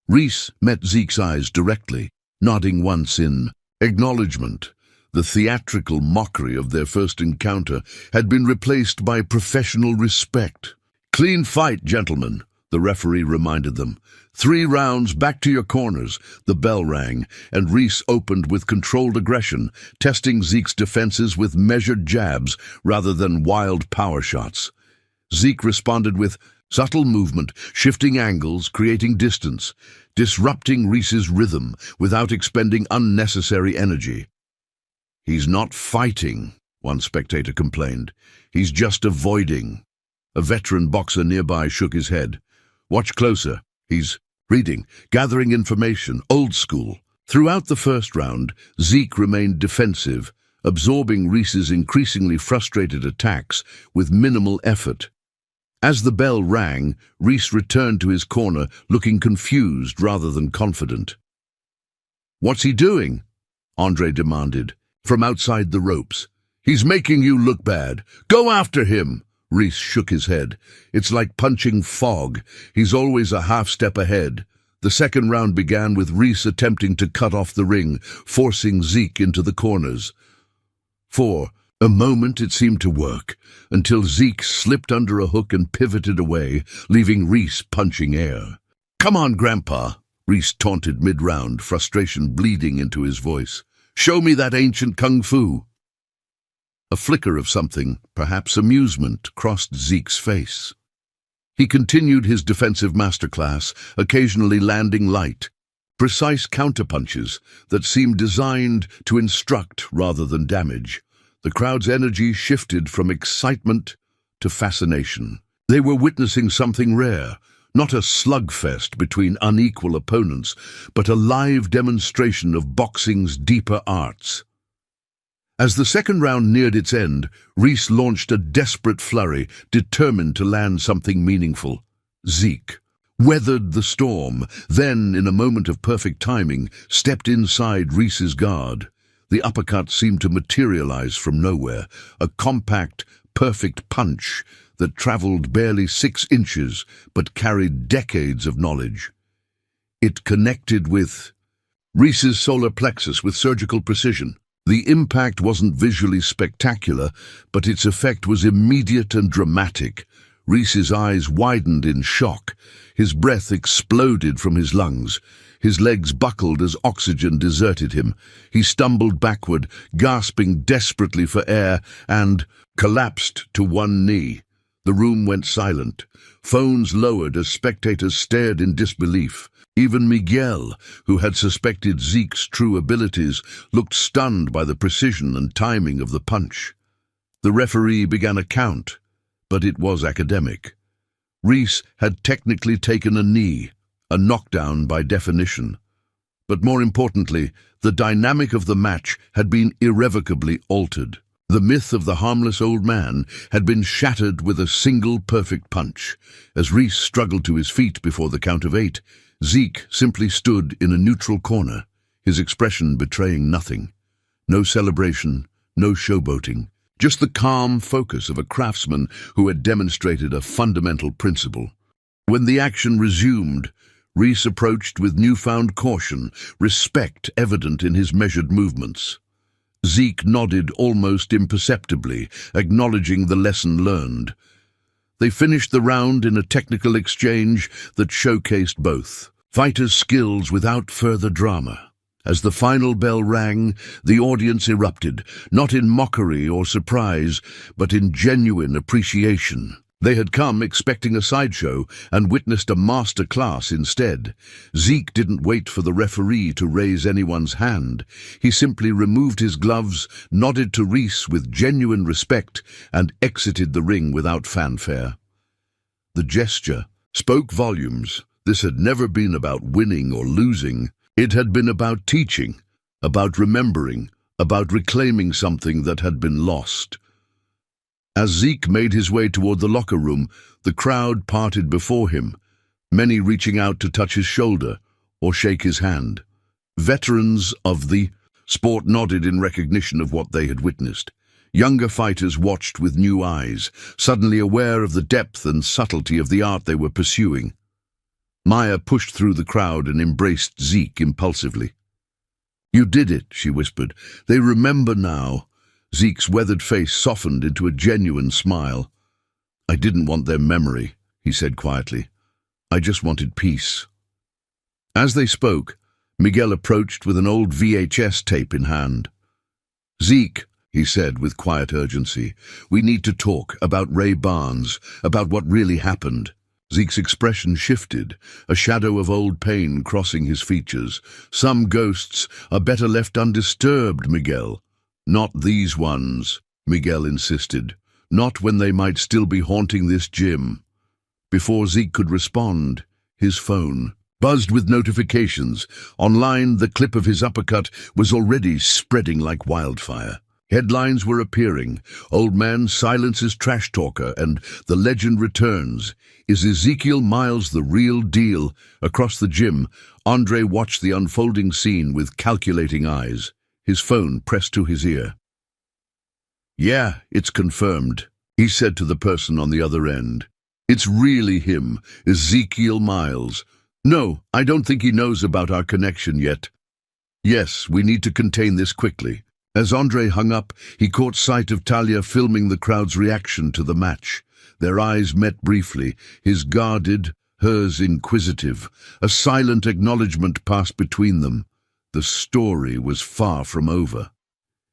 Speaker 1: Reese met Zeke's eyes directly, nodding once in acknowledgement. The theatrical mockery of their first encounter had been replaced by professional respect. "Clean fight, gentlemen," the referee reminded them. 3 rounds, back to your corners." The bell rang, and Reese opened with controlled aggression, testing Zeke's defenses with measured jabs rather than wild power shots. Zeke responded with subtle movement, shifting angles, creating distance, disrupting Reese's rhythm without expending unnecessary energy. "He's not fighting," one spectator complained. "He's just avoiding." A veteran boxer nearby shook his head. "Watch closer. He's reading, gathering information, old school." Throughout the first round, Zeke remained defensive, absorbing Reese's increasingly frustrated attacks with minimal effort. As the bell rang, Reese returned to his corner, looking confused rather than confident. "What's he doing?" Andre demanded, from outside the ropes. He's making you look bad. Go after him. Reese shook his head. It's like punching fog. He's always a half step ahead. The second round began with Reese attempting to cut off the ring, forcing Zeke into the corners. For a moment it seemed to work, until Zeke slipped under a hook and pivoted away, leaving Reese punching air. "Come on, Grandpa," Reese taunted mid-round, frustration bleeding into his voice. "Show me that ancient kung fu." A flicker of something, perhaps amusement, crossed Zeke's face. He continued his defensive masterclass, occasionally landing light, precise counterpunches that seemed designed to instruct rather than damage. The crowd's energy shifted from excitement to fascination. They were witnessing something rare, not a slugfest between unequal opponents, but a live demonstration of boxing's deeper arts. As the second round neared its end, Reese launched a desperate flurry, determined to land something meaningful. Zeke weathered the storm, then, in a moment of perfect timing, stepped inside Reese's guard. The uppercut seemed to materialize from nowhere, a compact, perfect punch that traveled barely 6 inches but carried decades of knowledge. It connected with Reese's solar plexus with surgical precision. The impact wasn't visually spectacular, but its effect was immediate and dramatic. Reese's eyes widened in shock. His breath exploded from his lungs. His legs buckled as oxygen deserted him. He stumbled backward, gasping desperately for air, and collapsed to one knee. The room went silent. Phones lowered as spectators stared in disbelief. Even Miguel, who had suspected Zeke's true abilities, looked stunned by the precision and timing of the punch. The referee began a count, but it was academic. Reese had technically taken a knee, a knockdown by definition. But more importantly, the dynamic of the match had been irrevocably altered. The myth of the harmless old man had been shattered with a single perfect punch. As Reese struggled to his feet before the count of 8, Zeke simply stood in a neutral corner, his expression betraying nothing. No celebration, no showboating, just the calm focus of a craftsman who had demonstrated a fundamental principle. When the action resumed, Reese approached with newfound caution, respect evident in his measured movements. Zeke nodded almost imperceptibly, acknowledging the lesson learned. They finished the round in a technical exchange that showcased both fighters' skills without further drama. As the final bell rang, the audience erupted, not in mockery or surprise, but in genuine appreciation. They had come expecting a sideshow and witnessed a master class instead. Zeke didn't wait for the referee to raise anyone's hand. He simply removed his gloves, nodded to Reese with genuine respect, and exited the ring without fanfare. The gesture spoke volumes. This had never been about winning or losing. It had been about teaching, about remembering, about reclaiming something that had been lost. As Zeke made his way toward the locker room, the crowd parted before him, many reaching out to touch his shoulder or shake his hand. Veterans of the sport nodded in recognition of what they had witnessed. Younger fighters watched with new eyes, suddenly aware of the depth and subtlety of the art they were pursuing. Maya pushed through the crowd and embraced Zeke impulsively. "You did it," she whispered. "They remember now." Zeke's weathered face softened into a genuine smile. "I didn't want their memory," he said quietly. "I just wanted peace." As they spoke, Miguel approached with an old VHS tape in hand. "Zeke," he said with quiet urgency, "we need to talk about Ray Barnes, about what really happened." Zeke's expression shifted, a shadow of old pain crossing his features. "Some ghosts are better left undisturbed, Miguel." "Not these ones," Miguel insisted. "Not when they might still be haunting this gym." Before Zeke could respond, his phone buzzed with notifications. Online, the clip of his uppercut was already spreading like wildfire. Headlines were appearing. "Old man silences trash talker," and "The legend returns. Is Ezekiel Miles the real deal?" Across the gym, Andre watched the unfolding scene with calculating eyes, his phone pressed to his ear. "Yeah, it's confirmed," he said to the person on the other end. "It's really him, Ezekiel Miles. No, I don't think he knows about our connection yet. Yes, we need to contain this quickly." As Andre hung up, he caught sight of Talia filming the crowd's reaction to the match. Their eyes met briefly, his guarded, hers inquisitive. A silent acknowledgement passed between them. The story was far from over.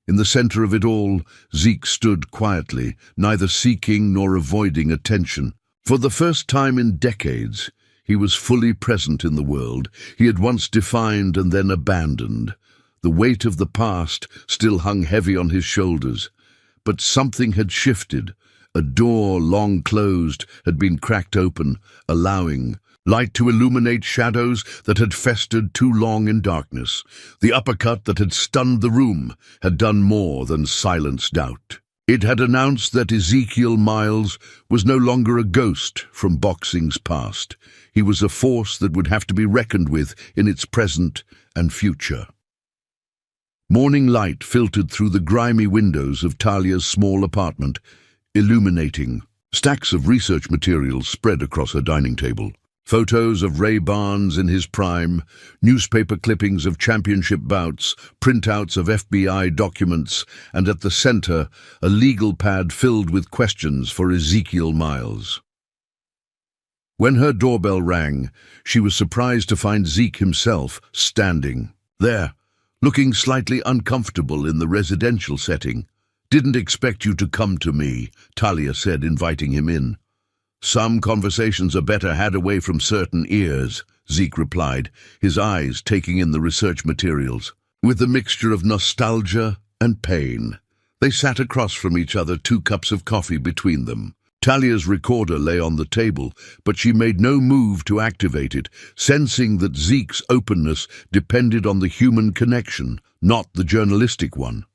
Speaker 1: In the center of it all, Zeke stood quietly, neither seeking nor avoiding attention. For the first time in decades, he was fully present in the world he had once defined and then abandoned. The weight of the past still hung heavy on his shoulders, but something had shifted. A door long closed had been cracked open, allowing light to illuminate shadows that had festered too long in darkness. The uppercut that had stunned the room had done more than silence doubt. It had announced that Ezekiel Miles was no longer a ghost from boxing's past. He was a force that would have to be reckoned with in its present and future. Morning light filtered through the grimy windows of Talia's small apartment, illuminating. Stacks of research materials spread across her dining table. Photos of Ray Barnes in his prime, newspaper clippings of championship bouts, printouts of FBI documents, and at the center, a legal pad filled with questions for Ezekiel Miles. When her doorbell rang, she was surprised to find Zeke himself standing there, looking slightly uncomfortable in the residential setting. "Didn't expect you to come to me," Talia said, inviting him in. "Some conversations are better had away from certain ears," Zeke replied, his eyes taking in the research materials. With a mixture of nostalgia and pain, they sat across from each other, 2 cups of coffee between them. Talia's recorder lay on the table, but she made no move to activate it, sensing that Zeke's openness depended on the human connection, not the journalistic one.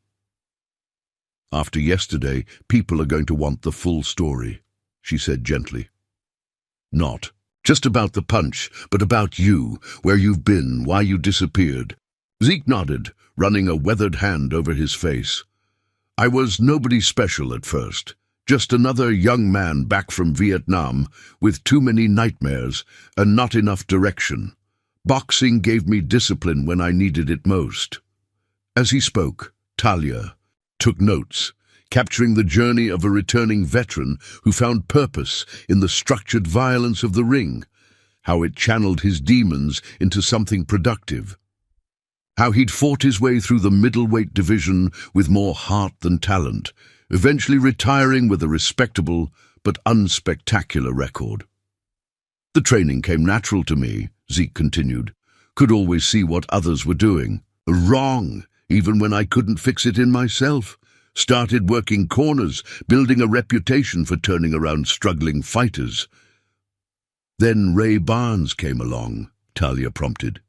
Speaker 1: "After yesterday, people are going to want the full story," she said gently. "Not just about the punch, but about you, where you've been, why you disappeared." Zeke nodded, running a weathered hand over his face. "I was nobody special at first. Just another young man back from Vietnam with too many nightmares and not enough direction. Boxing gave me discipline when I needed it most." As he spoke, Talia took notes, capturing the journey of a returning veteran who found purpose in the structured violence of the ring, how it channeled his demons into something productive, how he'd fought his way through the middleweight division with more heart than talent, eventually retiring with a respectable but unspectacular record. "The training came natural to me," Zeke continued. "Could always see what others were doing. Wrong, even when I couldn't fix it in myself. Started working corners, building a reputation for turning around struggling fighters." "Then Ray Barnes came along," Talia prompted.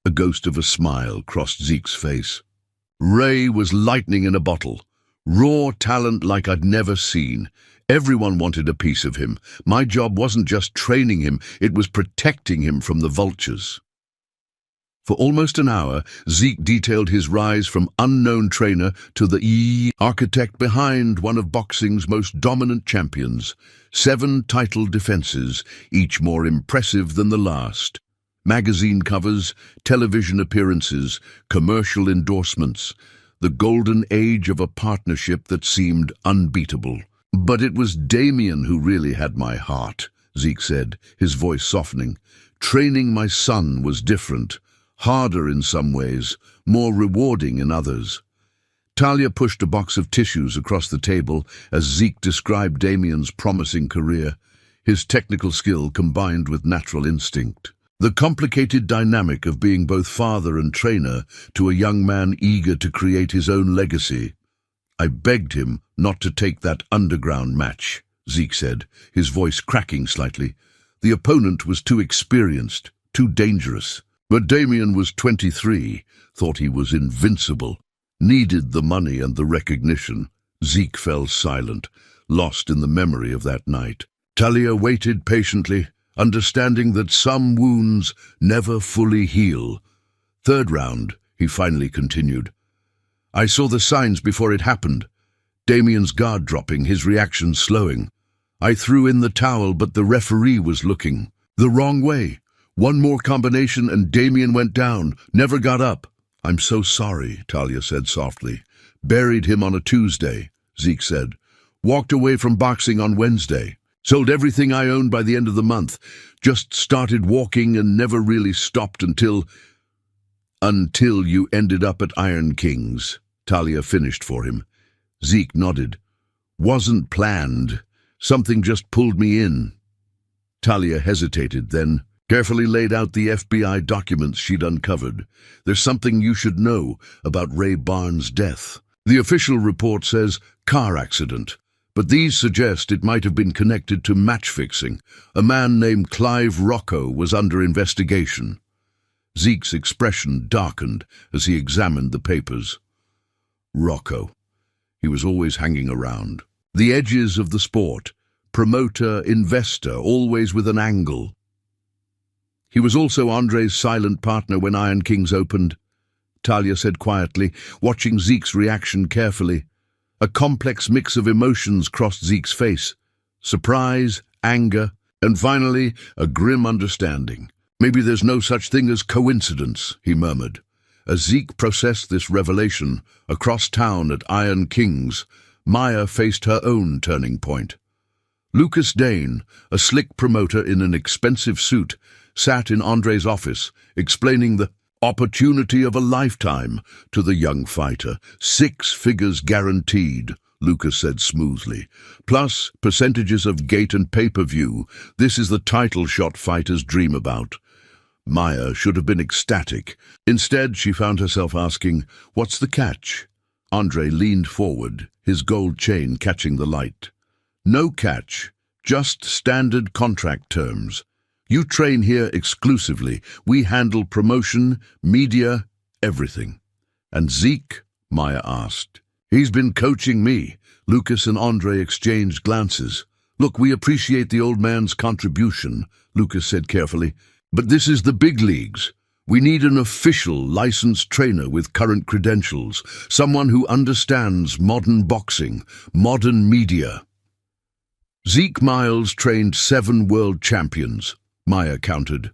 Speaker 1: A ghost of a smile crossed Zeke's face. "Ray was lightning in a bottle. Raw talent like I'd never seen. Everyone wanted a piece of him. My job wasn't just training him, it was protecting him from the vultures." For almost an hour, Zeke detailed his rise from unknown trainer to the architect behind one of boxing's most dominant champions. 7 title defenses, each more impressive than the last. Magazine covers, television appearances, commercial endorsements. The golden age of a partnership that seemed unbeatable. "But it was Damien who really had my heart," Zeke said, his voice softening. "Training my son was different. Harder in some ways, more rewarding in others." Talia pushed a box of tissues across the table as Zeke described Damien's promising career, his technical skill combined with natural instinct. The complicated dynamic of being both father and trainer to a young man eager to create his own legacy. "I begged him not to take that underground match," Zeke said, his voice cracking slightly. "The opponent was too experienced, too dangerous. But Damien was 23, thought he was invincible, needed the money and the recognition." Zeke fell silent, lost in the memory of that night. Talia waited patiently, understanding that some wounds never fully heal. "Third round," he finally continued. "I saw the signs before it happened. Damien's guard dropping, his reaction slowing. I threw in the towel, but the referee was looking. The wrong way. One more combination and Damien went down, never got up. I'm so sorry, Talia said softly. Buried him on a Tuesday, Zeke said. Walked away from boxing on Wednesday. Sold everything I owned by the end of the month. Just started walking and never really stopped until you ended up at Iron King's, Talia finished for him. Zeke nodded. Wasn't planned. Something just pulled me in. Talia hesitated, then carefully laid out the FBI documents she'd uncovered. There's something you should know about Ray Barnes' death. The official report says car accident, but these suggest it might have been connected to match-fixing. A man named Clive Rocco was under investigation. Zeke's expression darkened as he examined the papers. Rocco. He was always hanging around. The edges of the sport. Promoter, investor, always with an angle. He was also Andre's silent partner when Iron King's opened, Talia said quietly, watching Zeke's reaction carefully. A complex mix of emotions crossed Zeke's face. Surprise, anger, and finally, a grim understanding. Maybe there's no such thing as coincidence, he murmured. As Zeke processed this revelation, across town at Iron King's, Maya faced her own turning point. Lucas Dane, a slick promoter in an expensive suit, sat in Andre's office, explaining the opportunity of a lifetime to the young fighter. 6 figures guaranteed, Lucas said smoothly. Plus percentages of gate and pay-per-view. This is the title shot fighters dream about. Maya should have been ecstatic. Instead, she found herself asking, what's the catch? Andre leaned forward, his gold chain catching the light. No catch, just standard contract terms. You train here exclusively. We handle promotion, media, everything. And Zeke? Maya asked. He's been coaching me. Lucas and Andre exchanged glances. Look, we appreciate the old man's contribution, Lucas said carefully. But this is the big leagues. We need an official licensed trainer with current credentials, someone who understands modern boxing, modern media. Zeke Miles trained 7 world champions, Maya counted.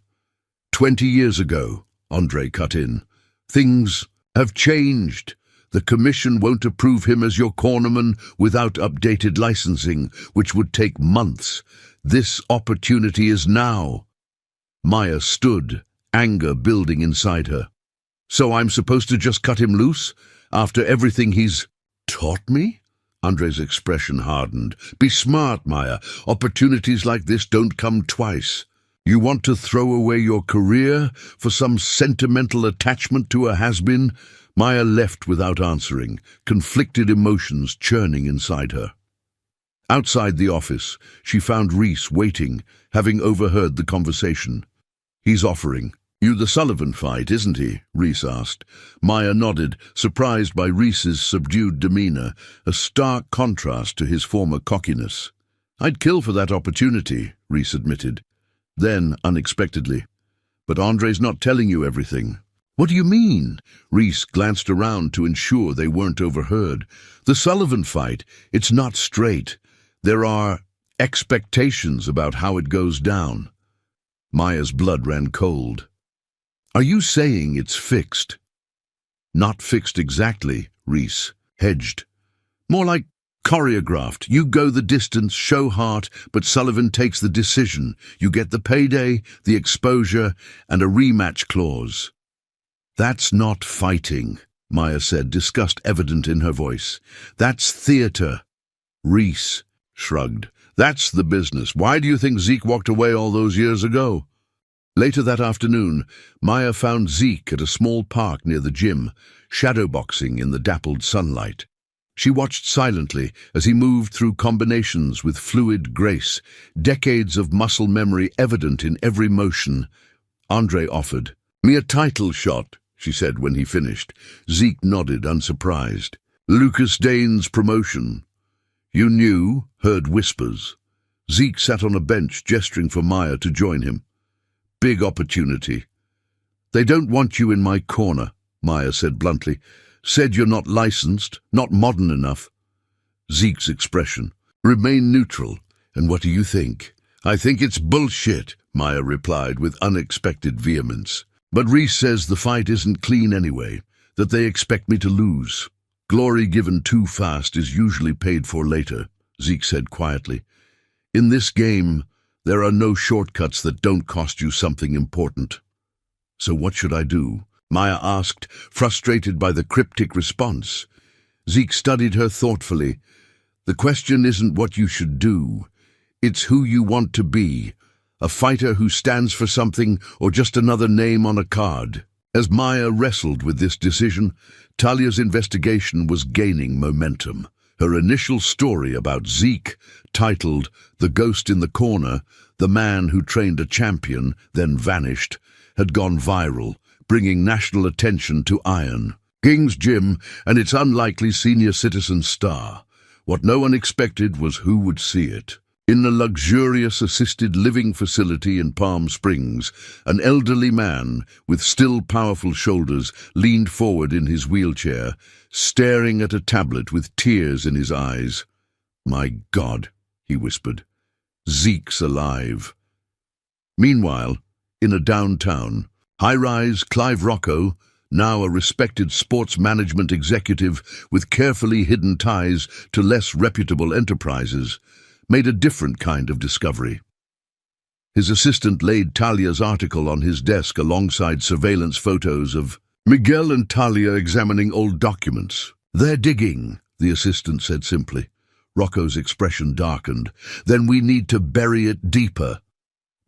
Speaker 1: 20 years ago, Andre cut in. Things have changed. The commission won't approve him as your cornerman without updated licensing, which would take months. This opportunity is now. Maya stood, anger building inside her. So I'm supposed to just cut him loose? After everything he's taught me? Andre's expression hardened. Be smart, Maya. Opportunities like this don't come twice. You want to throw away your career for some sentimental attachment to a has-been? Maya left without answering, conflicted emotions churning inside her. Outside the office, she found Reese waiting, having overheard the conversation. He's offering. You the Sullivan fight, isn't he? Reese asked. Maya nodded, surprised by Reese's subdued demeanor, a stark contrast to his former cockiness. I'd kill for that opportunity, Reese admitted. Then, unexpectedly. But Andre's not telling you everything. What do you mean? Reese glanced around to ensure they weren't overheard. The Sullivan fight, it's not straight. There are expectations about how it goes down. Maya's blood ran cold. Are you saying it's fixed? Not fixed exactly, Reese hedged. More like choreographed. You go the distance, show heart, but Sullivan takes the decision. You get the payday, the exposure, and a rematch clause. That's not fighting, Maya said, disgust evident in her voice. That's theater. Reese shrugged. That's the business. Why do you think Zeke walked away all those years ago? Later that afternoon, Maya found Zeke at a small park near the gym, shadowboxing in the dappled sunlight. She watched silently as he moved through combinations with fluid grace, decades of muscle memory evident in every motion. Andre offered. Me a title shot, she said when he finished. Zeke nodded, unsurprised. Lucas Dane's promotion. You knew, heard whispers. Zeke sat on a bench, gesturing for Maya to join him. Big opportunity. They don't want you in my corner, Maya said bluntly. Said you're not licensed, not modern enough. Zeke's expression. Remain neutral. And what do you think? I think it's bullshit, Maya replied with unexpected vehemence. But Reese says the fight isn't clean anyway, that they expect me to lose. Glory given too fast is usually paid for later, Zeke said quietly. In this game, there are no shortcuts that don't cost you something important. So what should I do? Maya asked, frustrated by the cryptic response. Zeke studied her thoughtfully. The question isn't what you should do. It's who you want to be. A fighter who stands for something or just another name on a card. As Maya wrestled with this decision, Talia's investigation was gaining momentum. Her initial story about Zeke, titled The Ghost in the Corner, the man who trained a champion, then vanished, had gone viral, bringing national attention to Iron King's gym and its unlikely senior citizen star. What no one expected was who would see it. In a luxurious assisted living facility in Palm Springs, an elderly man with still powerful shoulders leaned forward in his wheelchair, staring at a tablet with tears in his eyes. "My God," he whispered. "Zeke's alive." Meanwhile, in a downtown, high-rise Clive Rocco, now a respected sports management executive with carefully hidden ties to less reputable enterprises, made a different kind of discovery. His assistant laid Talia's article on his desk alongside surveillance photos of Miguel and Talia examining old documents. "They're digging," the assistant said simply. Rocco's expression darkened. "Then we need to bury it deeper."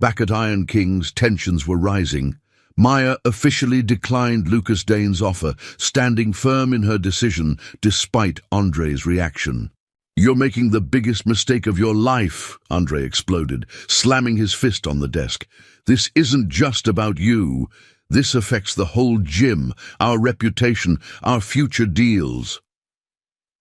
Speaker 1: Back at Iron King's, tensions were rising. Maya officially declined Lucas Dane's offer, standing firm in her decision despite Andre's reaction. "You're making the biggest mistake of your life," Andre exploded, slamming his fist on the desk. "This isn't just about you. This affects the whole gym, our reputation, our future deals."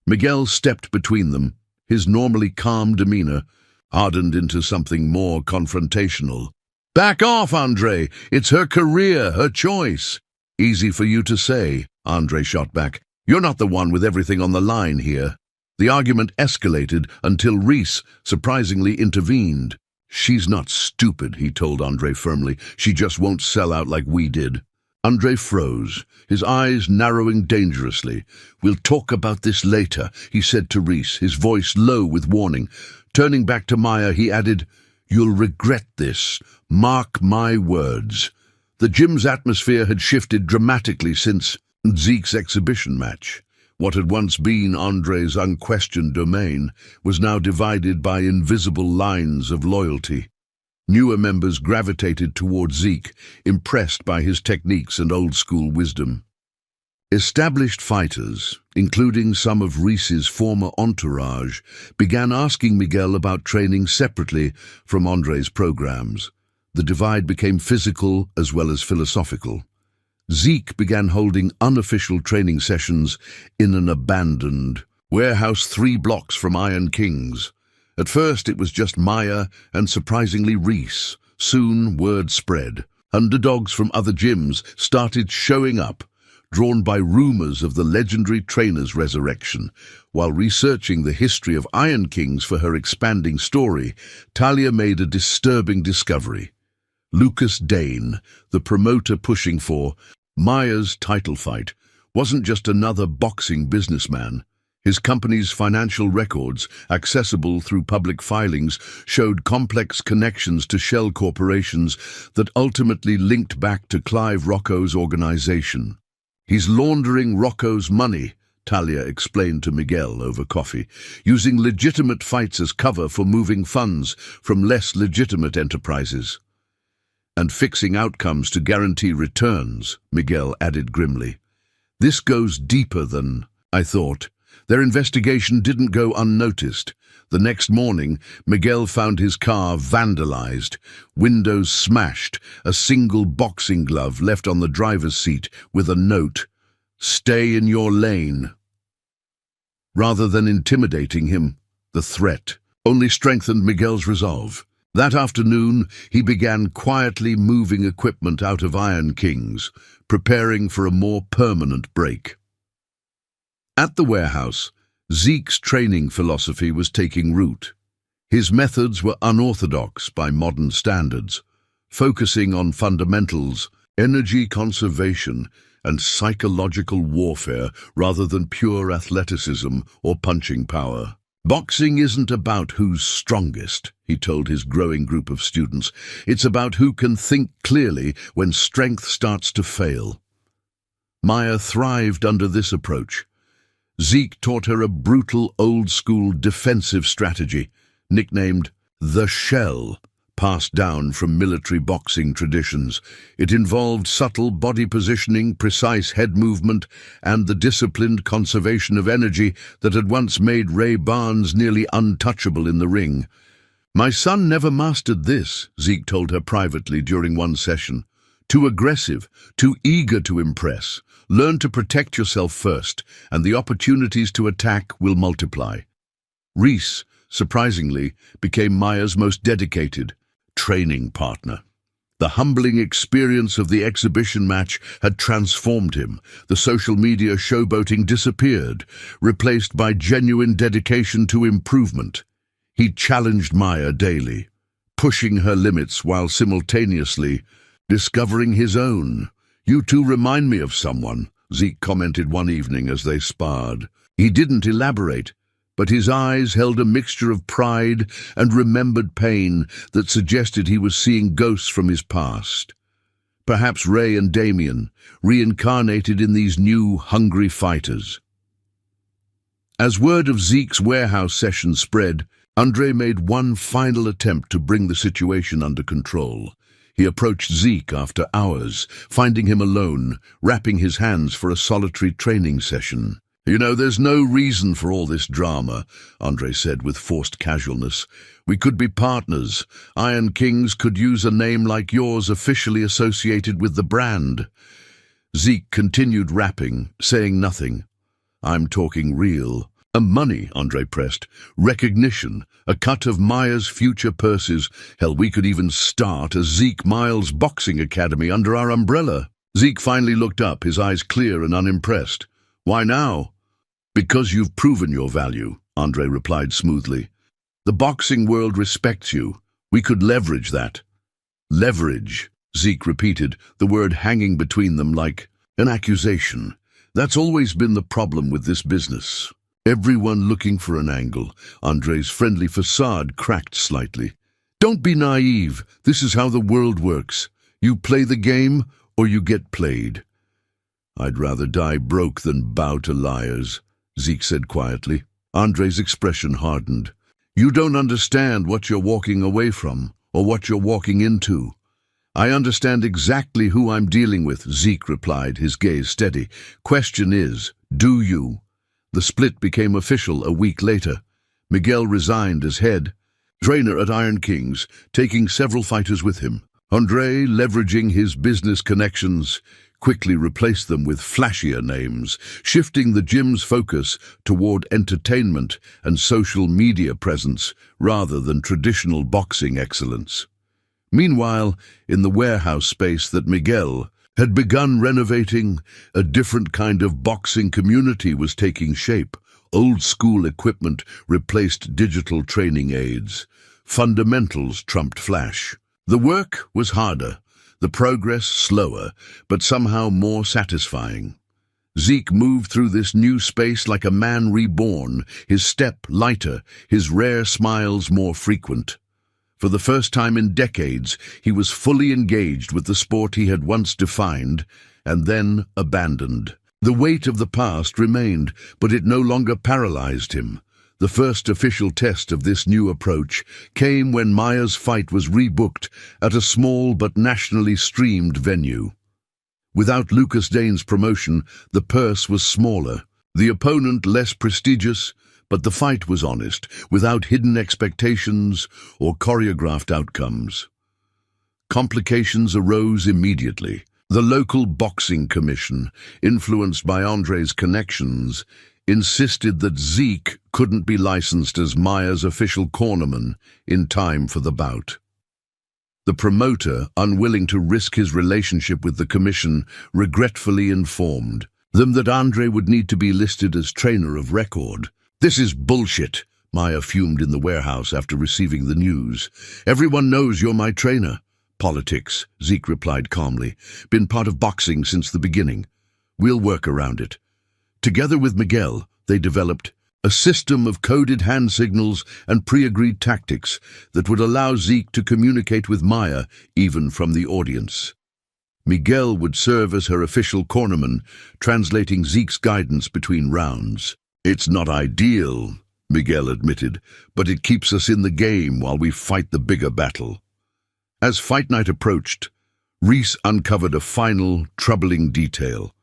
Speaker 1: Miguel stepped between them, his normally calm demeanor hardened into something more confrontational. "Back off, Andre! It's her career, her choice." "Easy for you to say," Andre shot back. "You're not the one with everything on the line here." The argument escalated until Reese surprisingly intervened. "She's not stupid," he told Andre firmly. "She just won't sell out like we did." Andre froze, his eyes narrowing dangerously. "We'll talk about this later," he said to Reese, his voice low with warning. Turning back to Maya, he added, "You'll regret this. Mark my words." The gym's atmosphere had shifted dramatically since Zeke's exhibition match. What had once been Andre's unquestioned domain was now divided by invisible lines of loyalty. Newer members gravitated toward Zeke, impressed by his techniques and old-school wisdom. Established fighters, including some of Reese's former entourage, began asking Miguel about training separately from Andre's programs. The divide became physical as well as philosophical. Zeke began holding unofficial training sessions in an abandoned warehouse 3 blocks from Iron King's. At first it was just Maya and surprisingly Reese. Soon word spread. Underdogs from other gyms started showing up, drawn by rumors of the legendary trainer's resurrection. While researching the history of Iron King's for her expanding story, Talia made a disturbing discovery. Lucas Dane, the promoter pushing for Maya's title fight, wasn't just another boxing businessman. His company's financial records, accessible through public filings, showed complex connections to shell corporations that ultimately linked back to Clive Rocco's organization. "He's laundering Rocco's money," Talia explained to Miguel over coffee, "using legitimate fights as cover for moving funds from less legitimate enterprises." "And fixing outcomes to guarantee returns," Miguel added grimly. "This goes deeper than I thought." Their investigation didn't go unnoticed. The next morning, Miguel found his car vandalized, windows smashed, a single boxing glove left on the driver's seat with a note, "Stay in your lane." Rather than intimidating him, the threat only strengthened Miguel's resolve. That afternoon, he began quietly moving equipment out of Iron King's, preparing for a more permanent break. At the warehouse, Zeke's training philosophy was taking root. His methods were unorthodox by modern standards, focusing on fundamentals, energy conservation, and psychological warfare rather than pure athleticism or punching power. Boxing isn't about who's strongest, he told his growing group of students. It's about who can think clearly when strength starts to fail. Maya thrived under this approach. Zeke taught her a brutal, old-school defensive strategy, nicknamed the shell, passed down from military boxing traditions. It involved subtle body positioning, precise head movement, and the disciplined conservation of energy that had once made Ray Barnes nearly untouchable in the ring. "My son never mastered this," Zeke told her privately during one session. "Too aggressive, too eager to impress. Learn to protect yourself first, and the opportunities to attack will multiply." Reese, surprisingly, became Maya's most dedicated training partner. The humbling experience of the exhibition match had transformed him. The social media showboating disappeared, replaced by genuine dedication to improvement. He challenged Maya daily, pushing her limits while simultaneously discovering his own. "You two remind me of someone," Zeke commented one evening as they sparred. He didn't elaborate, but his eyes held a mixture of pride and remembered pain that suggested he was seeing ghosts from his past. Perhaps Ray and Damien, reincarnated in these new, hungry fighters. As word of Zeke's warehouse session spread, Andre made one final attempt to bring the situation under control. He approached Zeke after hours, finding him alone, wrapping his hands for a solitary training session. "You know, there's no reason for all this drama," Andre said with forced casualness. "We could be partners. Iron Kings could use a name like yours officially associated with the brand." Zeke continued rapping, saying nothing. "I'm talking real. Money," Andre pressed. "Recognition. A cut of Maya's future purses. Hell, we could even start a Zeke Miles Boxing Academy under our umbrella." Zeke finally looked up, his eyes clear and unimpressed. "Why now?" "Because you've proven your value," Andre replied smoothly. "The boxing world respects you. We could leverage that." "Leverage," Zeke repeated, the word hanging between them like an accusation. "That's always been the problem with this business. Everyone looking for an angle." Andre's friendly facade cracked slightly. "Don't be naive. This is how the world works. You play the game, or you get played." "I'd rather die broke than bow to liars," Zeke said quietly. Andre's expression hardened. "You don't understand what you're walking away from, or what you're walking into." "I understand exactly who I'm dealing with," Zeke replied, his gaze steady. "Question is, do you?" The split became official a week later. Miguel resigned as head trainer at Iron Kings, taking several fighters with him. Andre, leveraging his business connections, quickly replaced them with flashier names, shifting the gym's focus toward entertainment and social media presence rather than traditional boxing excellence. Meanwhile, in the warehouse space that Miguel had begun renovating, a different kind of boxing community was taking shape. Old-school equipment replaced digital training aids. Fundamentals trumped flash. The work was harder, the progress slower, but somehow more satisfying. Zeke moved through this new space like a man reborn, his step lighter, his rare smiles more frequent. For the first time in decades, he was fully engaged with the sport he had once defined and then abandoned. The weight of the past remained, but it no longer paralyzed him. The first official test of this new approach came when Maya's fight was rebooked at a small but nationally streamed venue. Without Lucas Dane's promotion, the purse was smaller, the opponent less prestigious, but the fight was honest, without hidden expectations or choreographed outcomes. Complications arose immediately. The local boxing commission, influenced by Andre's connections, insisted that Zeke couldn't be licensed as Maya's official cornerman in time for the bout. The promoter, unwilling to risk his relationship with the commission, regretfully informed them that Andre would need to be listed as trainer of record. "This is bullshit," Maya fumed in the warehouse after receiving the news. "Everyone knows you're my trainer." "Politics," Zeke replied calmly. "Been part of boxing since the beginning. We'll work around it." Together with Miguel, they developed a system of coded hand signals and pre-agreed tactics that would allow Zeke to communicate with Maya even from the audience. Miguel would serve as her official cornerman, translating Zeke's guidance between rounds. "It's not ideal," Miguel admitted, "but it keeps us in the game while we fight the bigger battle." As fight night approached, Reese uncovered a final, troubling detail.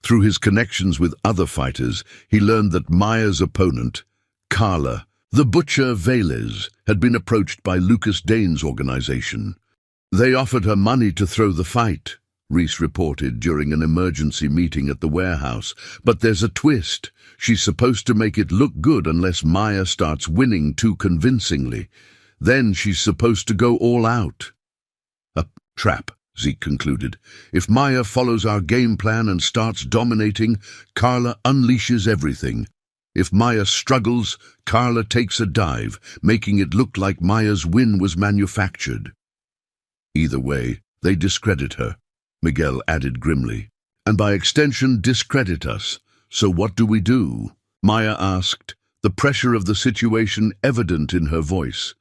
Speaker 1: Through his connections with other fighters, he learned that Maya's opponent, Carla, the Butcher Velez, had been approached by Lucas Dane's organization. "They offered her money to throw the fight," Reese reported during an emergency meeting at the warehouse. "But there's a twist. She's supposed to make it look good unless Maya starts winning too convincingly. Then she's supposed to go all out." "A trap," Zeke concluded. "If Maya follows our game plan and starts dominating, Carla unleashes everything. If Maya struggles, Carla takes a dive, making it look like Maya's win was manufactured." "Either way, they discredit her," Miguel added grimly. "And by extension, discredit us. So what do we do?" Maya asked, the pressure of the situation evident in her voice.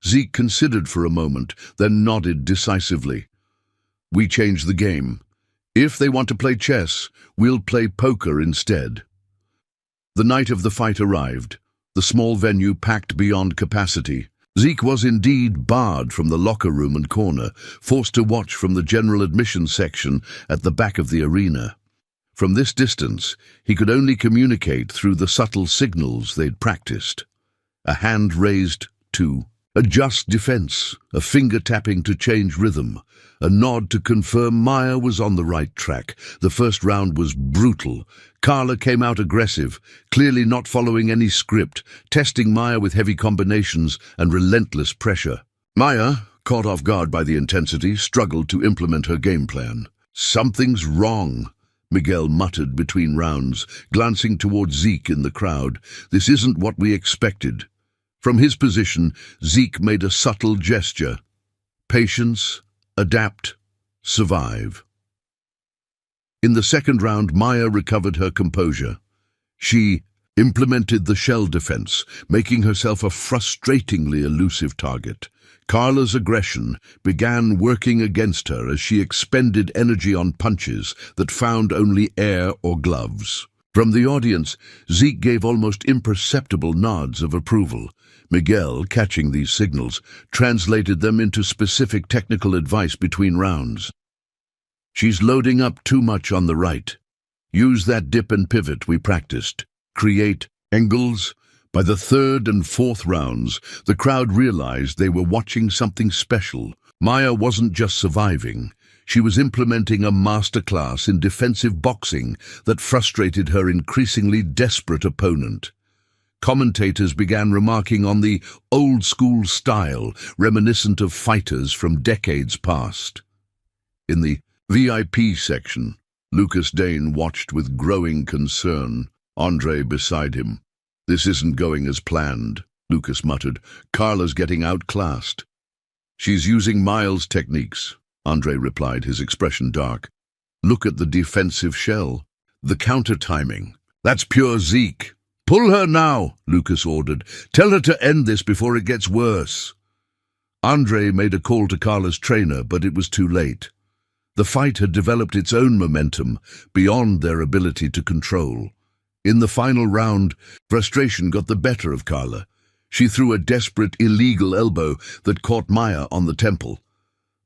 Speaker 1: Zeke considered for a moment, then nodded decisively. "We change the game. If they want to play chess, we'll play poker instead." The night of the fight arrived, the small venue packed beyond capacity. Zeke was indeed barred from the locker room and corner, forced to watch from the general admission section at the back of the arena. From this distance, he could only communicate through the subtle signals they'd practiced. A hand raised to adjust defense, a finger tapping to change rhythm, a nod to confirm Maya was on the right track. The first round was brutal. Carla came out aggressive, clearly not following any script, testing Maya with heavy combinations and relentless pressure. Maya, caught off guard by the intensity, struggled to implement her game plan. "Something's wrong," Miguel muttered between rounds, glancing toward Zeke in the crowd. "This isn't what we expected." From his position, Zeke made a subtle gesture. Patience, adapt, survive. In the second round, Maya recovered her composure. She implemented the shell defense, making herself a frustratingly elusive target. Carla's aggression began working against her as she expended energy on punches that found only air or gloves. From the audience, Zeke gave almost imperceptible nods of approval. Miguel, catching these signals, translated them into specific technical advice between rounds. "She's loading up too much on the right. Use that dip and pivot we practiced. Create angles." By the third and fourth rounds, the crowd realized they were watching something special. Maya wasn't just surviving. She was implementing a masterclass in defensive boxing that frustrated her increasingly desperate opponent. Commentators began remarking on the old-school style, reminiscent of fighters from decades past. In the VIP section, Lucas Dane watched with growing concern, Andre beside him. "This isn't going as planned," Lucas muttered. "Carla's getting outclassed." "She's using Miles' techniques," Andre replied, his expression dark. "Look at the defensive shell. The counter-timing. That's pure Zeke." "Pull her now," Lucas ordered. "Tell her to end this before it gets worse." Andre made a call to Carla's trainer, but it was too late. The fight had developed its own momentum, beyond their ability to control. In the final round, frustration got the better of Carla. She threw a desperate, illegal elbow that caught Maya on the temple.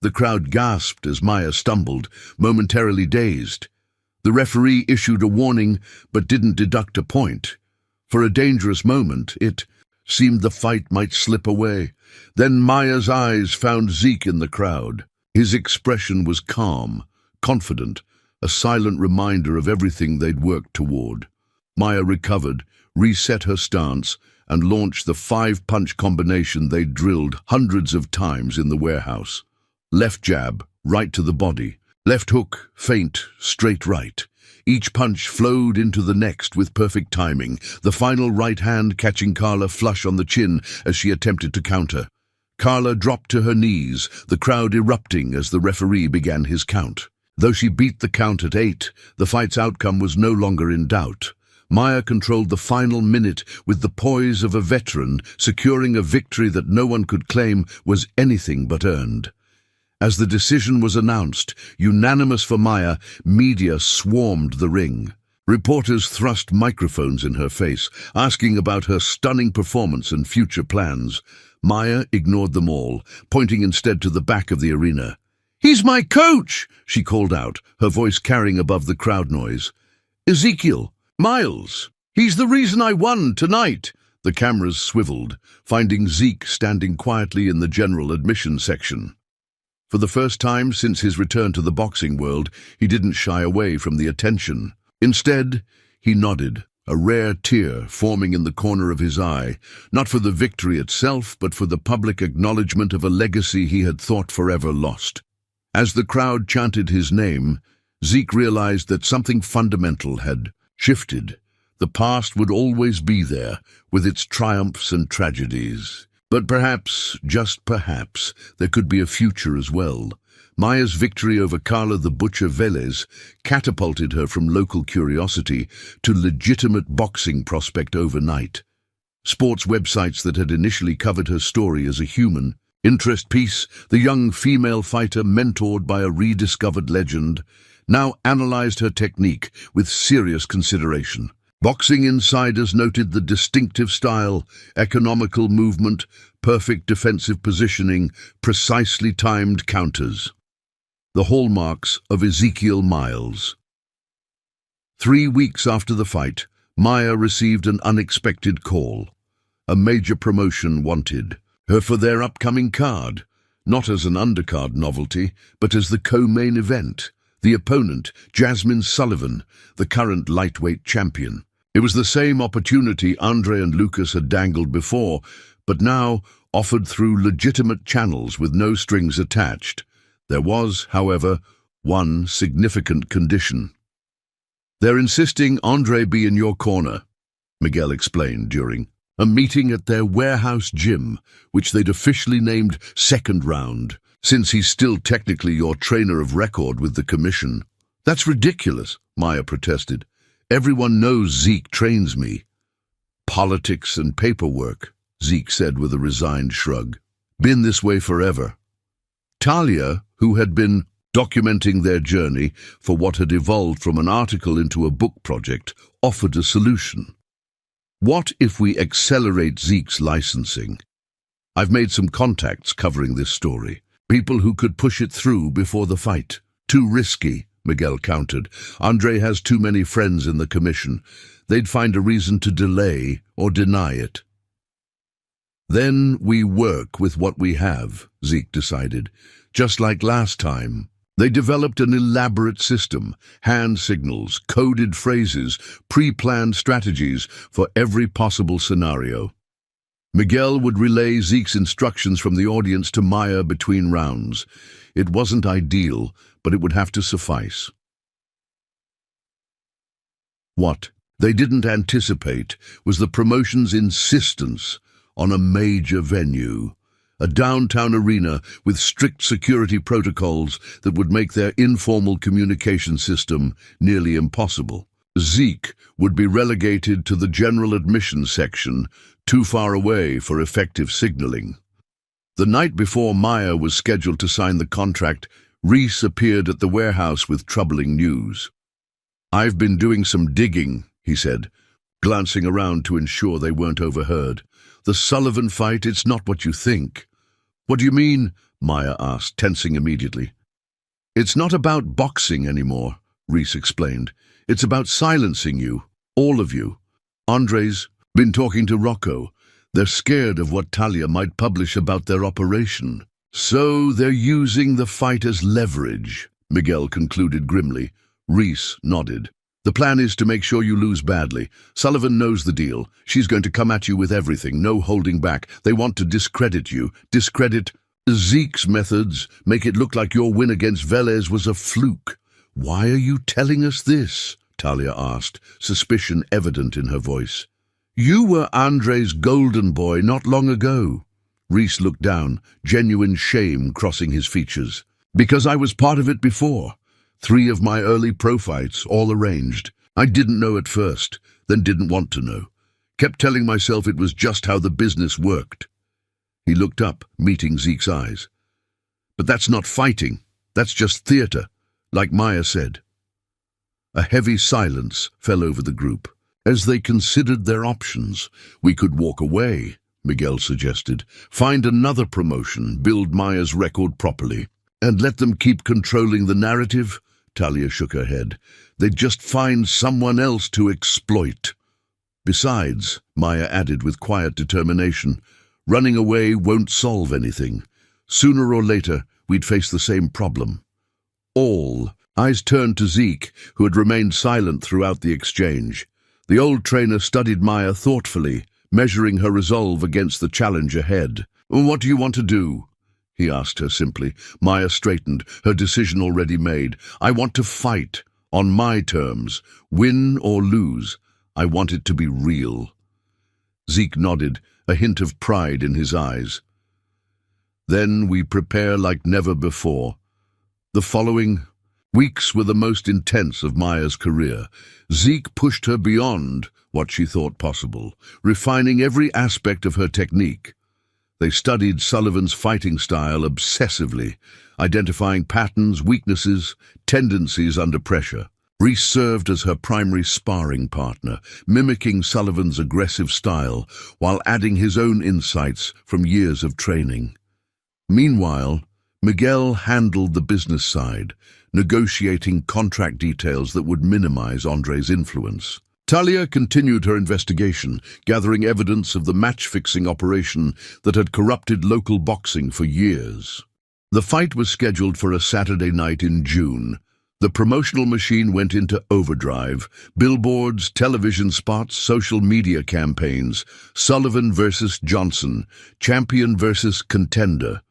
Speaker 1: The crowd gasped as Maya stumbled, momentarily dazed. The referee issued a warning, but didn't deduct a point. For a dangerous moment, it seemed the fight might slip away. Then Maya's eyes found Zeke in the crowd. His expression was calm, confident, a silent reminder of everything they'd worked toward. Maya recovered, reset her stance, and launched the 5-punch combination they'd drilled hundreds of times in the warehouse. Left jab, right to the body. Left hook, feint, straight right. Each punch flowed into the next with perfect timing, the final right hand catching Carla flush on the chin as she attempted to counter. Carla dropped to her knees, the crowd erupting as the referee began his count. Though she beat the count at 8, the fight's outcome was no longer in doubt. Maya controlled the final minute with the poise of a veteran, securing a victory that no one could claim was anything but earned. As the decision was announced, unanimous for Maya, media swarmed the ring. Reporters thrust microphones in her face, asking about her stunning performance and future plans. Maya ignored them all, pointing instead to the back of the arena. "He's my coach!" she called out, her voice carrying above the crowd noise. "Ezekiel, Miles, he's the reason I won tonight." The cameras swiveled, finding Zeke standing quietly in the general admission section. For the first time since his return to the boxing world, he didn't shy away from the attention. Instead, he nodded, a rare tear forming in the corner of his eye, not for the victory itself, but for the public acknowledgement of a legacy he had thought forever lost. As the crowd chanted his name, Zeke realized that something fundamental had shifted. The past would always be there, with its triumphs and tragedies. But perhaps, just perhaps, there could be a future as well. Maya's victory over Carla the Butcher Velez catapulted her from local curiosity to legitimate boxing prospect overnight. Sports websites that had initially covered her story as a human, Interest Piece, the young female fighter mentored by a rediscovered legend, now analyzed her technique with serious consideration. Boxing insiders noted the distinctive style, economical movement, perfect defensive positioning, precisely timed counters. The hallmarks of Ezekiel Miles. 3 weeks after the fight, Maya received an unexpected call. A major promotion wanted her for their upcoming card, not as an undercard novelty, but as the co-main event. The opponent, Jasmine Sullivan, the current lightweight champion. It was the same opportunity Andre and Lucas had dangled before, but now offered through legitimate channels with no strings attached. There was, however, one significant condition. "They're insisting Andre be in your corner," Miguel explained during a meeting at their warehouse gym, which they'd officially named Second Round, since he's still technically your trainer of record with the commission. "That's ridiculous," Maya protested. "Everyone knows Zeke trains me." "Politics and paperwork," Zeke said with a resigned shrug. "Been this way forever." Talia, who had been documenting their journey for what had evolved from an article into a book project, offered a solution. "What if we accelerate Zeke's licensing? I've made some contacts covering this story. People who could push it through before the fight." "Too risky," Miguel countered. "Andre has too many friends in the commission. They'd find a reason to delay or deny it." "Then we work with what we have," Zeke decided. Just like last time, they developed an elaborate system, hand signals, coded phrases, pre-planned strategies for every possible scenario. Miguel would relay Zeke's instructions from the audience to Maya between rounds. It wasn't ideal, but it would have to suffice. What they didn't anticipate was the promotion's insistence on a major venue, a downtown arena with strict security protocols that would make their informal communication system nearly impossible. Zeke would be relegated to the general admissions section, too far away for effective signaling. The night before Maya was scheduled to sign the contract, Reese appeared at the warehouse with troubling news. "I've been doing some digging," he said, glancing around to ensure they weren't overheard. "The Sullivan fight, it's not what you think." "What do you mean?" Maya asked, tensing immediately. "It's not about boxing anymore," Reese explained. "It's about silencing you, all of you. Andre's been talking to Rocco. They're scared of what Talia might publish about their operation. So they're using the fight as leverage," Miguel concluded grimly. Reese nodded. "The plan is to make sure you lose badly. Sullivan knows the deal. She's going to come at you with everything, no holding back. They want to discredit you, discredit Zeke's methods, make it look like your win against Velez was a fluke. "Why are you telling us this?" Talia asked, suspicion evident in her voice. "You were Andre's golden boy not long ago." Reese looked down, genuine shame crossing his features. "Because I was part of it before. 3 of my early pro fights, all arranged. I didn't know at first, then didn't want to know. Kept telling myself it was just how the business worked." He looked up, meeting Zeke's eyes. "But that's not fighting. That's just theater, like Maya said." A heavy silence fell over the group, as they considered their options. "We could walk away," Miguel suggested. "Find another promotion, build Maya's record properly, and let them keep controlling the narrative." Talia shook her head. "They'd just find someone else to exploit." "Besides," Maya added with quiet determination, "running away won't solve anything. Sooner or later, we'd face the same problem." All eyes turned to Zeke, who had remained silent throughout the exchange. The old trainer studied Maya thoughtfully, measuring her resolve against the challenge ahead. "What do you want to do?" he asked her simply. Maya straightened, her decision already made. "I want to fight, on my terms, win or lose. I want it to be real." Zeke nodded, a hint of pride in his eyes. "Then we prepare like never before." The following weeks were the most intense of Maya's career. Zeke pushed her beyond what she thought possible, refining every aspect of her technique. They studied Sullivan's fighting style obsessively, identifying patterns, weaknesses, tendencies under pressure. Reese served as her primary sparring partner, mimicking Sullivan's aggressive style while adding his own insights from years of training. Meanwhile, Miguel handled the business side, negotiating contract details that would minimize Andre's influence. Talia continued her investigation, gathering evidence of the match-fixing operation that had corrupted local boxing for years. The fight was scheduled for a Saturday night in June. The promotional machine went into overdrive. Billboards, television spots, social media campaigns. Sullivan versus Johnson, champion versus contender.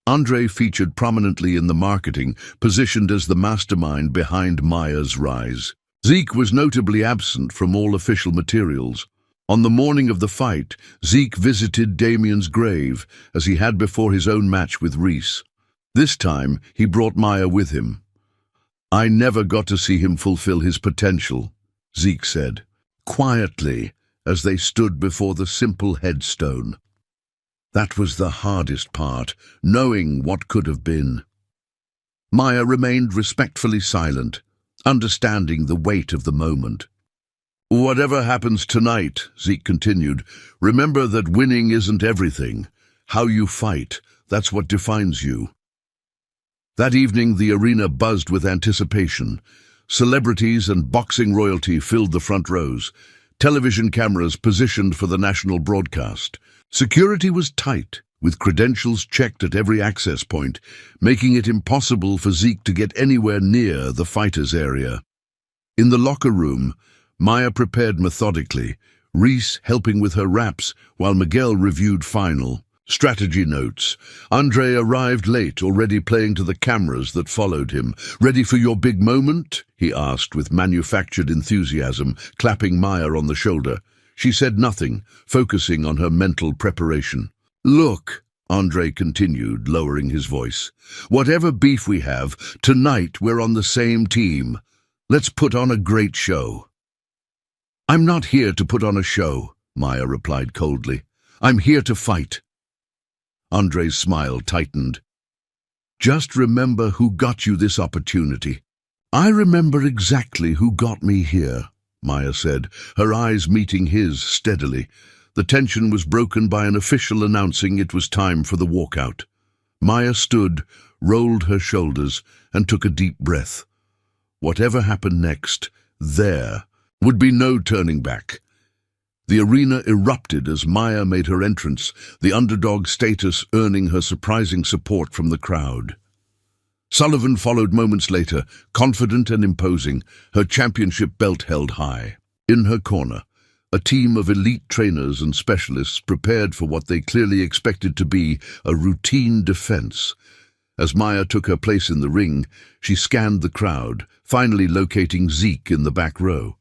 Speaker 1: Andre featured prominently in the marketing, positioned as the mastermind behind Maya's rise. Zeke was notably absent from all official materials. On the morning of the fight, Zeke visited Damien's grave, as he had before his own match with Reese. This time, he brought Maya with him. "I never got to see him fulfill his potential," Zeke said, quietly, as they stood before the simple headstone. "That was the hardest part, knowing what could have been." Maya remained respectfully silent, understanding the weight of the moment. "Whatever happens tonight," Zeke continued, "remember that winning isn't everything. How you fight, that's what defines you." That evening, the arena buzzed with anticipation. Celebrities and boxing royalty filled the front rows. Television cameras positioned for the national broadcast. Security was tight, with credentials checked at every access point, making it impossible for Zeke to get anywhere near the fighters' area. In the locker room, Maya prepared methodically, Reese helping with her raps while Miguel reviewed final strategy notes. Andre arrived late, already playing to the cameras that followed him. "Ready for your big moment?" he asked with manufactured enthusiasm, clapping Maya on the shoulder. She said nothing, focusing on her mental preparation. "Look," Andre continued, lowering his voice, "whatever beef we have, tonight we're on the same team. Let's put on a great show." "I'm not here to put on a show," Maya replied coldly. "I'm here to fight." Andre's smile tightened. "Just remember who got you this opportunity." "I remember exactly who got me here," Maya said, her eyes meeting his steadily. The tension was broken by an official announcing it was time for the walkout. Maya stood, rolled her shoulders, and took a deep breath. Whatever happened next, there would be no turning back. The arena erupted as Maya made her entrance, the underdog status earning her surprising support from the crowd. Sullivan followed moments later, confident and imposing, her championship belt held high. In her corner, a team of elite trainers and specialists prepared for what they clearly expected to be a routine defense. As Maya took her place in the ring, she scanned the crowd, finally locating Zeke in the back row.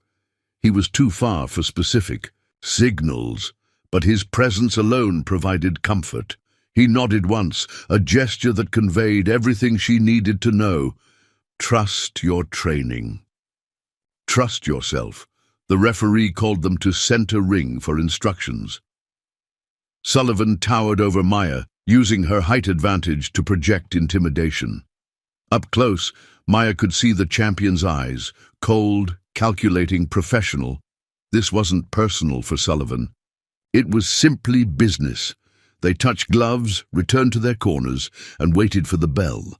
Speaker 1: He was too far for specific signals, but his presence alone provided comfort. He nodded once, a gesture that conveyed everything she needed to know. Trust your training. Trust yourself. The referee called them to center ring for instructions. Sullivan towered over Maya, using her height advantage to project intimidation. Up close, Maya could see the champion's eyes, cold, calculating, professional. This wasn't personal for Sullivan. It was simply business. They touched gloves, returned to their corners, and waited for the bell.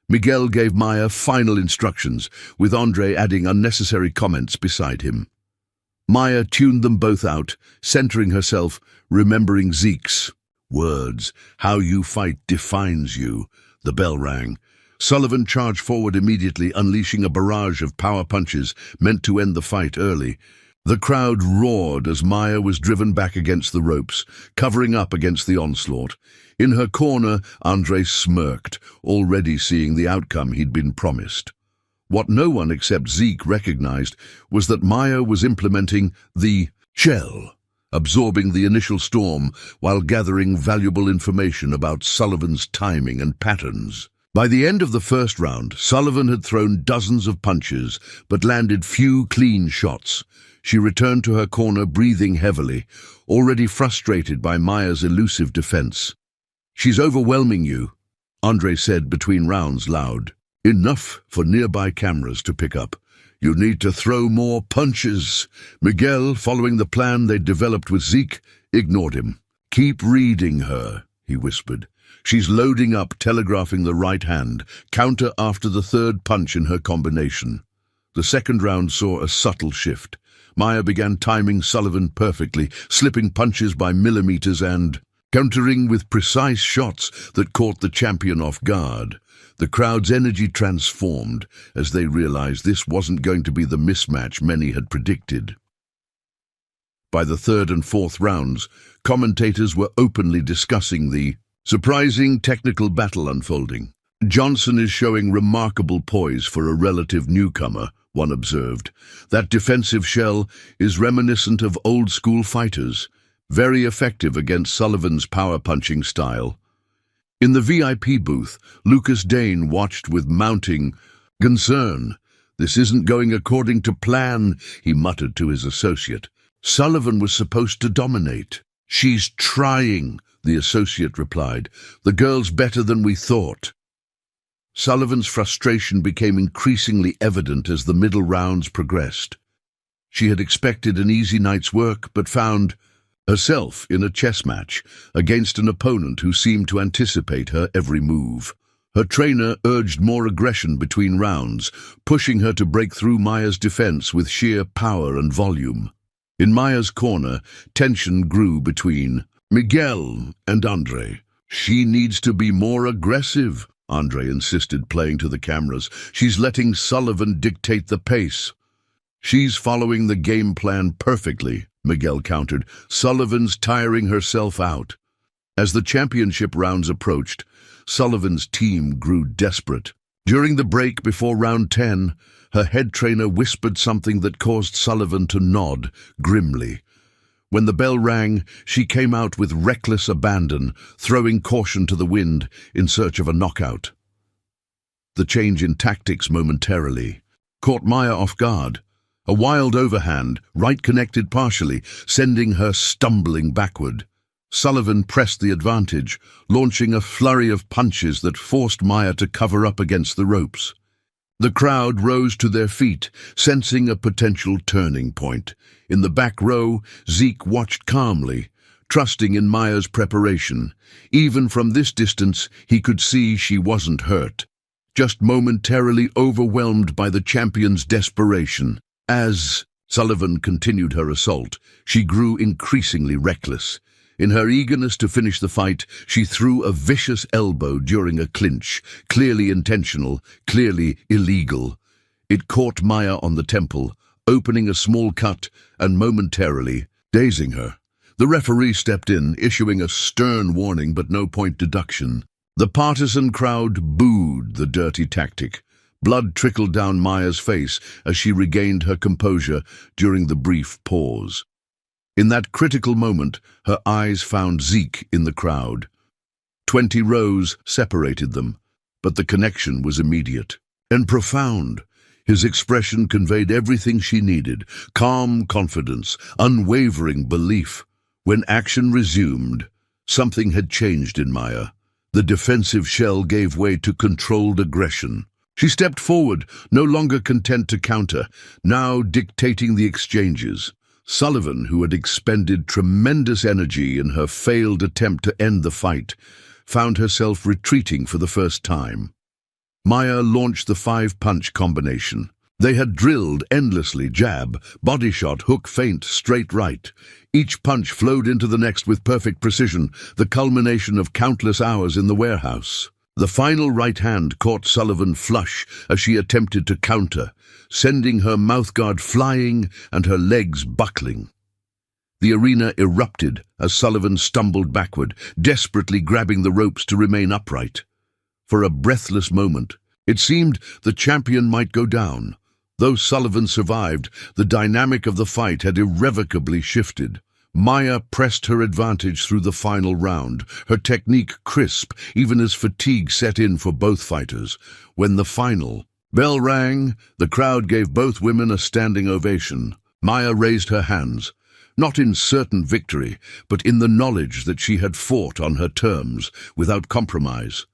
Speaker 1: Miguel gave Maya final instructions, with Andre adding unnecessary comments beside him. Maya tuned them both out, centering herself, remembering Zeke's words. How you fight defines you. The bell rang. Sullivan charged forward immediately, unleashing a barrage of power punches meant to end the fight early. The crowd roared as Maya was driven back against the ropes, covering up against the onslaught. In her corner, Andre smirked, already seeing the outcome he'd been promised. What no one except Zeke recognized was that Maya was implementing the shell, absorbing the initial storm while gathering valuable information about Sullivan's timing and patterns. By the end of the first round, Sullivan had thrown dozens of punches, but landed few clean shots. She returned to her corner breathing heavily, already frustrated by Maya's elusive defense. "She's overwhelming you," Andre said between rounds loud. "Enough for nearby cameras to pick up. You need to throw more punches." Miguel, following the plan they'd developed with Zeke, ignored him. "Keep reading her," he whispered. "She's loading up, telegraphing the right hand. Counter after the third punch in her combination." The second round saw a subtle shift. Maya began timing Sullivan perfectly, slipping punches by millimeters and countering with precise shots that caught the champion off guard. The crowd's energy transformed as they realized this wasn't going to be the mismatch many had predicted. By the third and fourth rounds, commentators were openly discussing the surprising technical battle unfolding. "Johnson is showing remarkable poise for a relative newcomer," one observed. "That defensive shell is reminiscent of old-school fighters, very effective against Sullivan's power-punching style." In the VIP booth, Lucas Dane watched with mounting concern. "This isn't going according to plan," he muttered to his associate. "Sullivan was supposed to dominate." "She's trying," the associate replied. "The girl's better than we thought." Sullivan's frustration became increasingly evident as the middle rounds progressed. She had expected an easy night's work, but found herself in a chess match against an opponent who seemed to anticipate her every move. Her trainer urged more aggression between rounds, pushing her to break through Maya's defense with sheer power and volume. In Maya's corner, tension grew between Miguel and Andre. "She needs to be more aggressive," Andre insisted, playing to the cameras. "She's letting Sullivan dictate the pace." "She's following the game plan perfectly," Miguel countered. "Sullivan's tiring herself out." As the championship rounds approached, Sullivan's team grew desperate. During the break before round 10, her head trainer whispered something that caused Sullivan to nod grimly. When the bell rang, she came out with reckless abandon, throwing caution to the wind in search of a knockout. The change in tactics momentarily caught Maya off guard. A wild overhand, right connected partially, sending her stumbling backward. Sullivan pressed the advantage, launching a flurry of punches that forced Maya to cover up against the ropes. The crowd rose to their feet, sensing a potential turning point. In the back row, Zeke watched calmly, trusting in Maya's preparation. Even from this distance, he could see she wasn't hurt, just momentarily overwhelmed by the champion's desperation. As Sullivan continued her assault, she grew increasingly reckless. In her eagerness to finish the fight, she threw a vicious elbow during a clinch, clearly intentional, clearly illegal. It caught Maya on the temple, opening a small cut and momentarily dazing her. The referee stepped in, issuing a stern warning but no point deduction. The partisan crowd booed the dirty tactic. Blood trickled down Maya's face as she regained her composure during the brief pause. In that critical moment, her eyes found Zeke in the crowd. 20 rows separated them, but the connection was immediate and profound. His expression conveyed everything she needed: calm confidence, unwavering belief. When action resumed, something had changed in Maya. The defensive shell gave way to controlled aggression. She stepped forward, no longer content to counter, now dictating the exchanges. Sullivan, who had expended tremendous energy in her failed attempt to end the fight, found herself retreating for the first time. Maya launched the 5-punch combination. They had drilled endlessly: jab, body shot, hook, feint, straight right. Each punch flowed into the next with perfect precision, the culmination of countless hours in the warehouse. The final right hand caught Sullivan flush as she attempted to counter, sending her mouthguard flying and her legs buckling. The arena erupted as Sullivan stumbled backward, desperately grabbing the ropes to remain upright. For a breathless moment, it seemed the champion might go down. Though Sullivan survived, the dynamic of the fight had irrevocably shifted. Maya pressed her advantage through the final round, her technique crisp even as fatigue set in for both fighters. When the final bell rang, the crowd gave both women a standing ovation. Maya raised her hands, not in certain victory, but in the knowledge that she had fought on her terms, without compromise.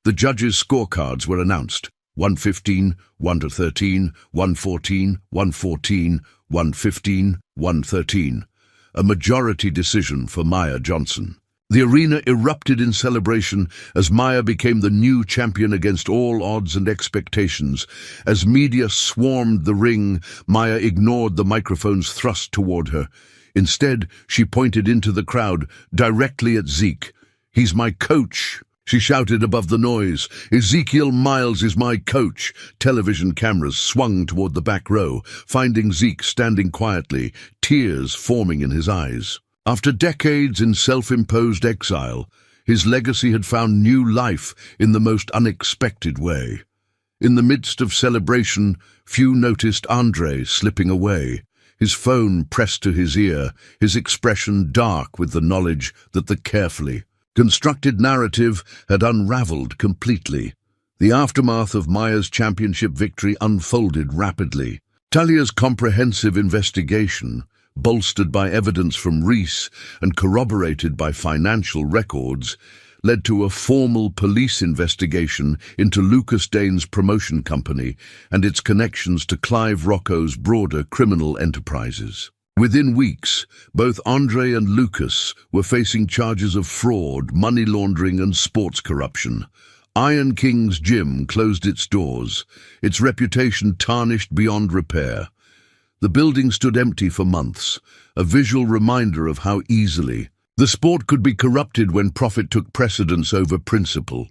Speaker 1: The judges' scorecards were announced: 115, 1-13, 114, 114, 115, 113. A majority decision for Maya Johnson. The arena erupted in celebration as Maya became the new champion against all odds and expectations. As media swarmed the ring, Maya ignored the microphones thrust toward her. Instead, she pointed into the crowd, directly at Zeke. "He's my coach," she shouted above the noise. "Ezekiel Miles is my coach." Television cameras swung toward the back row, finding Zeke standing quietly, tears forming in his eyes. After decades in self-imposed exile, his legacy had found new life in the most unexpected way. In the midst of celebration, few noticed Andre slipping away, his phone pressed to his ear, his expression dark with the knowledge that the carefully constructed narrative had unraveled completely. The aftermath of Maya's championship victory unfolded rapidly. Talia's comprehensive investigation, bolstered by evidence from Reese and corroborated by financial records, led to a formal police investigation into Lucas Dane's promotion company and its connections to Clive Rocco's broader criminal enterprises. Within weeks, both Andre and Lucas were facing charges of fraud, money laundering, and sports corruption. Iron King's gym closed its doors, its reputation tarnished beyond repair. The building stood empty for months, a visual reminder of how easily the sport could be corrupted when profit took precedence over principle.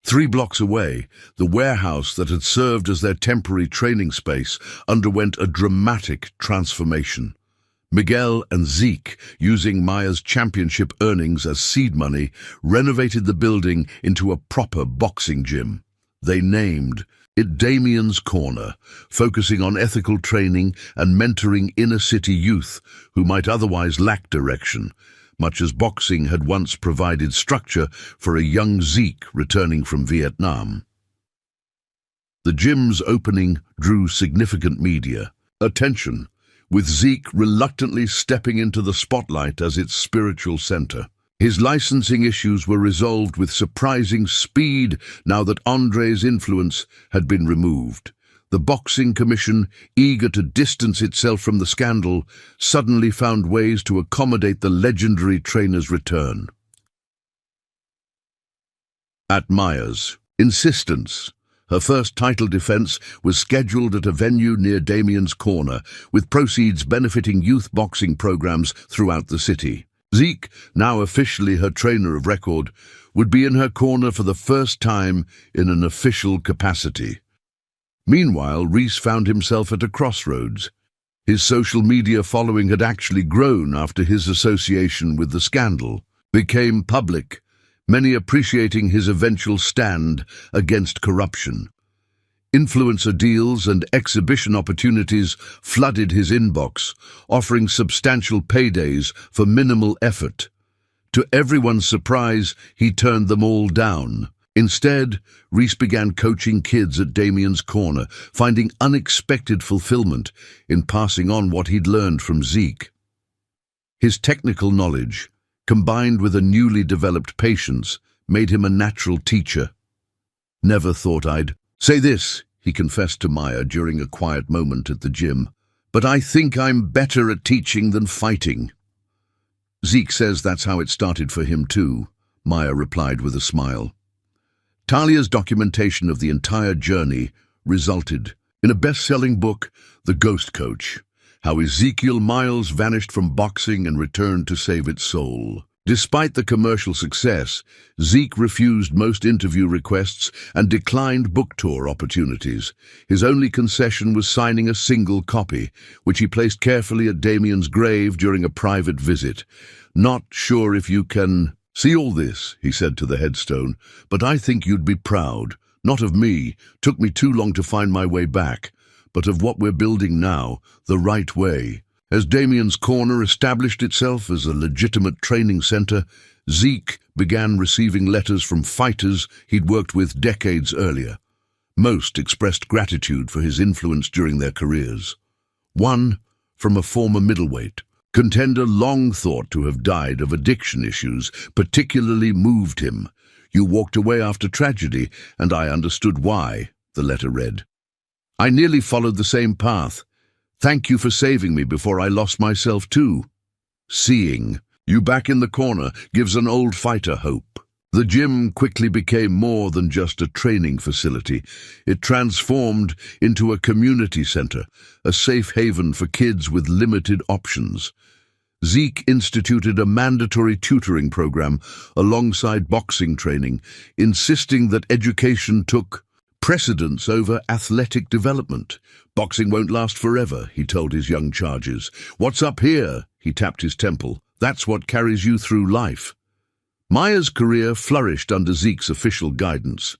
Speaker 1: 3 blocks away, the warehouse that had served as their temporary training space underwent a dramatic transformation. Miguel and Zeke, using Maya's championship earnings as seed money, renovated the building into a proper boxing gym. They named it Damien's Corner, focusing on ethical training and mentoring inner-city youth who might otherwise lack direction, much as boxing had once provided structure for a young Zeke returning from Vietnam. The gym's opening drew significant media attention, with Zeke reluctantly stepping into the spotlight as its spiritual center. His licensing issues were resolved with surprising speed now that Andre's influence had been removed. The Boxing Commission, eager to distance itself from the scandal, suddenly found ways to accommodate the legendary trainer's return. At Maya's insistence, her first title defense was scheduled at a venue near Damien's Corner, with proceeds benefiting youth boxing programs throughout the city. Zeke, now officially her trainer of record, would be in her corner for the first time in an official capacity. Meanwhile, Reese found himself at a crossroads. His social media following had actually grown after his association with the scandal became public. many appreciating his eventual stand against corruption. Influencer deals and exhibition opportunities flooded his inbox, offering substantial paydays for minimal effort. To everyone's surprise, he turned them all down. Instead, Reese began coaching kids at Damien's Corner, finding unexpected fulfillment in passing on what he'd learned from Zeke. His technical knowledge, combined with a newly developed patience, made him a natural teacher. "Never thought I'd say this," he confessed to Maya during a quiet moment at the gym, "but I think I'm better at teaching than fighting." "Zeke says that's how it started for him too," Maya replied with a smile. Talia's documentation of the entire journey resulted in a best-selling book, The Ghost Coach, How Ezekiel Miles Vanished from Boxing and Returned to Save Its Soul. Despite the commercial success, Zeke refused most interview requests and declined book tour opportunities. His only concession was signing a single copy, which he placed carefully at Damien's grave during a private visit. "Not sure if you can see all this," he said to the headstone, "but I think you'd be proud. Not of me, took me too long to find my way back, but of what we're building now, the right way." As Damien's Corner established itself as a legitimate training center, Zeke began receiving letters from fighters he'd worked with decades earlier. Most expressed gratitude for his influence during their careers. One, from a former middleweight contender long thought to have died of addiction issues, particularly moved him. "You walked away after tragedy, and I understood why," the letter read. "I nearly followed the same path. Thank you for saving me before I lost myself too. Seeing you back in the corner gives an old fighter hope." The gym quickly became more than just a training facility. It transformed into a community center, a safe haven for kids with limited options. Zeke instituted a mandatory tutoring program alongside boxing training, insisting that education took precedence over athletic development. "Boxing won't last forever," he told his young charges. "What's up here?" He tapped his temple. "That's what carries you through life." Maya's career flourished under Zeke's official guidance.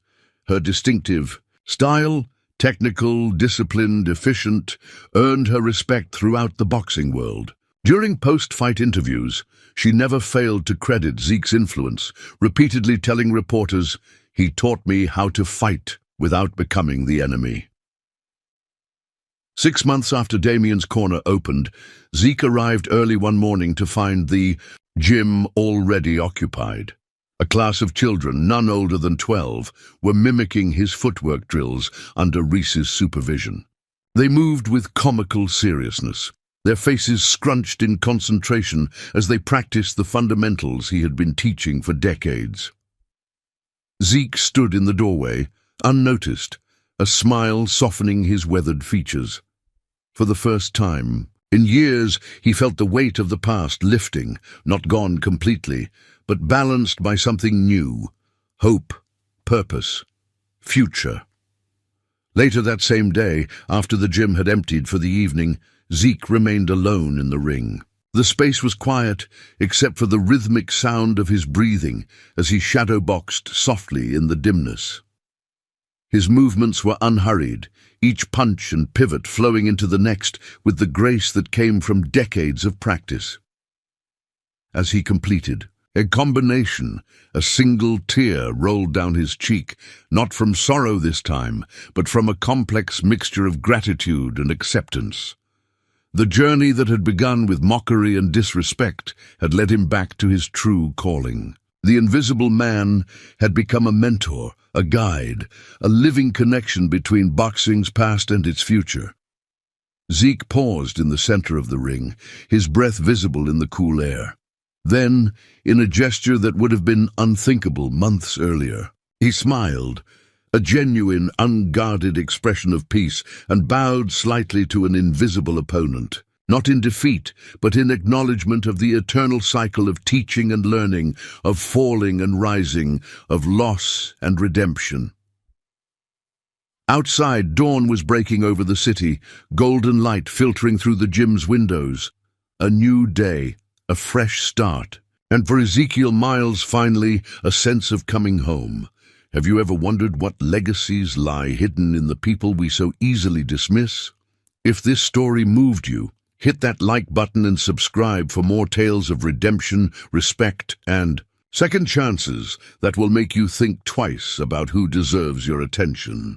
Speaker 1: Her distinctive style, technical, disciplined, efficient, earned her respect throughout the boxing world. During post-fight interviews, she never failed to credit Zeke's influence, repeatedly telling reporters, "He taught me how to fight without becoming the enemy." 6 months after Damien's Corner opened, Zeke arrived early one morning to find the gym already occupied. A class of children, none older than 12, were mimicking his footwork drills under Reese's supervision. They moved with comical seriousness, their faces scrunched in concentration as they practiced the fundamentals he had been teaching for decades. Zeke stood in the doorway, unnoticed, a smile softening his weathered features. For the first time in years, he felt the weight of the past lifting, not gone completely, but balanced by something new: hope, purpose, future. Later that same day, after the gym had emptied for the evening, Zeke remained alone in the ring. The space was quiet, except for the rhythmic sound of his breathing as he shadow-boxed softly in the dimness. His movements were unhurried, each punch and pivot flowing into the next with the grace that came from decades of practice. As he completed a combination, a single tear rolled down his cheek, not from sorrow this time, but from a complex mixture of gratitude and acceptance. The journey that had begun with mockery and disrespect had led him back to his true calling. The Invisible Man had become a mentor, a guide, a living connection between boxing's past and its future. Zeke paused in the center of the ring, his breath visible in the cool air. Then, in a gesture that would have been unthinkable months earlier, he smiled, a genuine, unguarded expression of peace, and bowed slightly to an invisible opponent. Not in defeat, but in acknowledgement of the eternal cycle of teaching and learning, of falling and rising, of loss and redemption. Outside, dawn was breaking over the city, golden light filtering through the gym's windows. A new day, a fresh start, And for Ezekiel Miles, finally, a sense of coming home. Have you ever wondered what legacies lie hidden in the people we so easily dismiss? If this story moved you, hit that like button and subscribe for more tales of redemption, respect, and second chances that will make you think twice about who deserves your attention.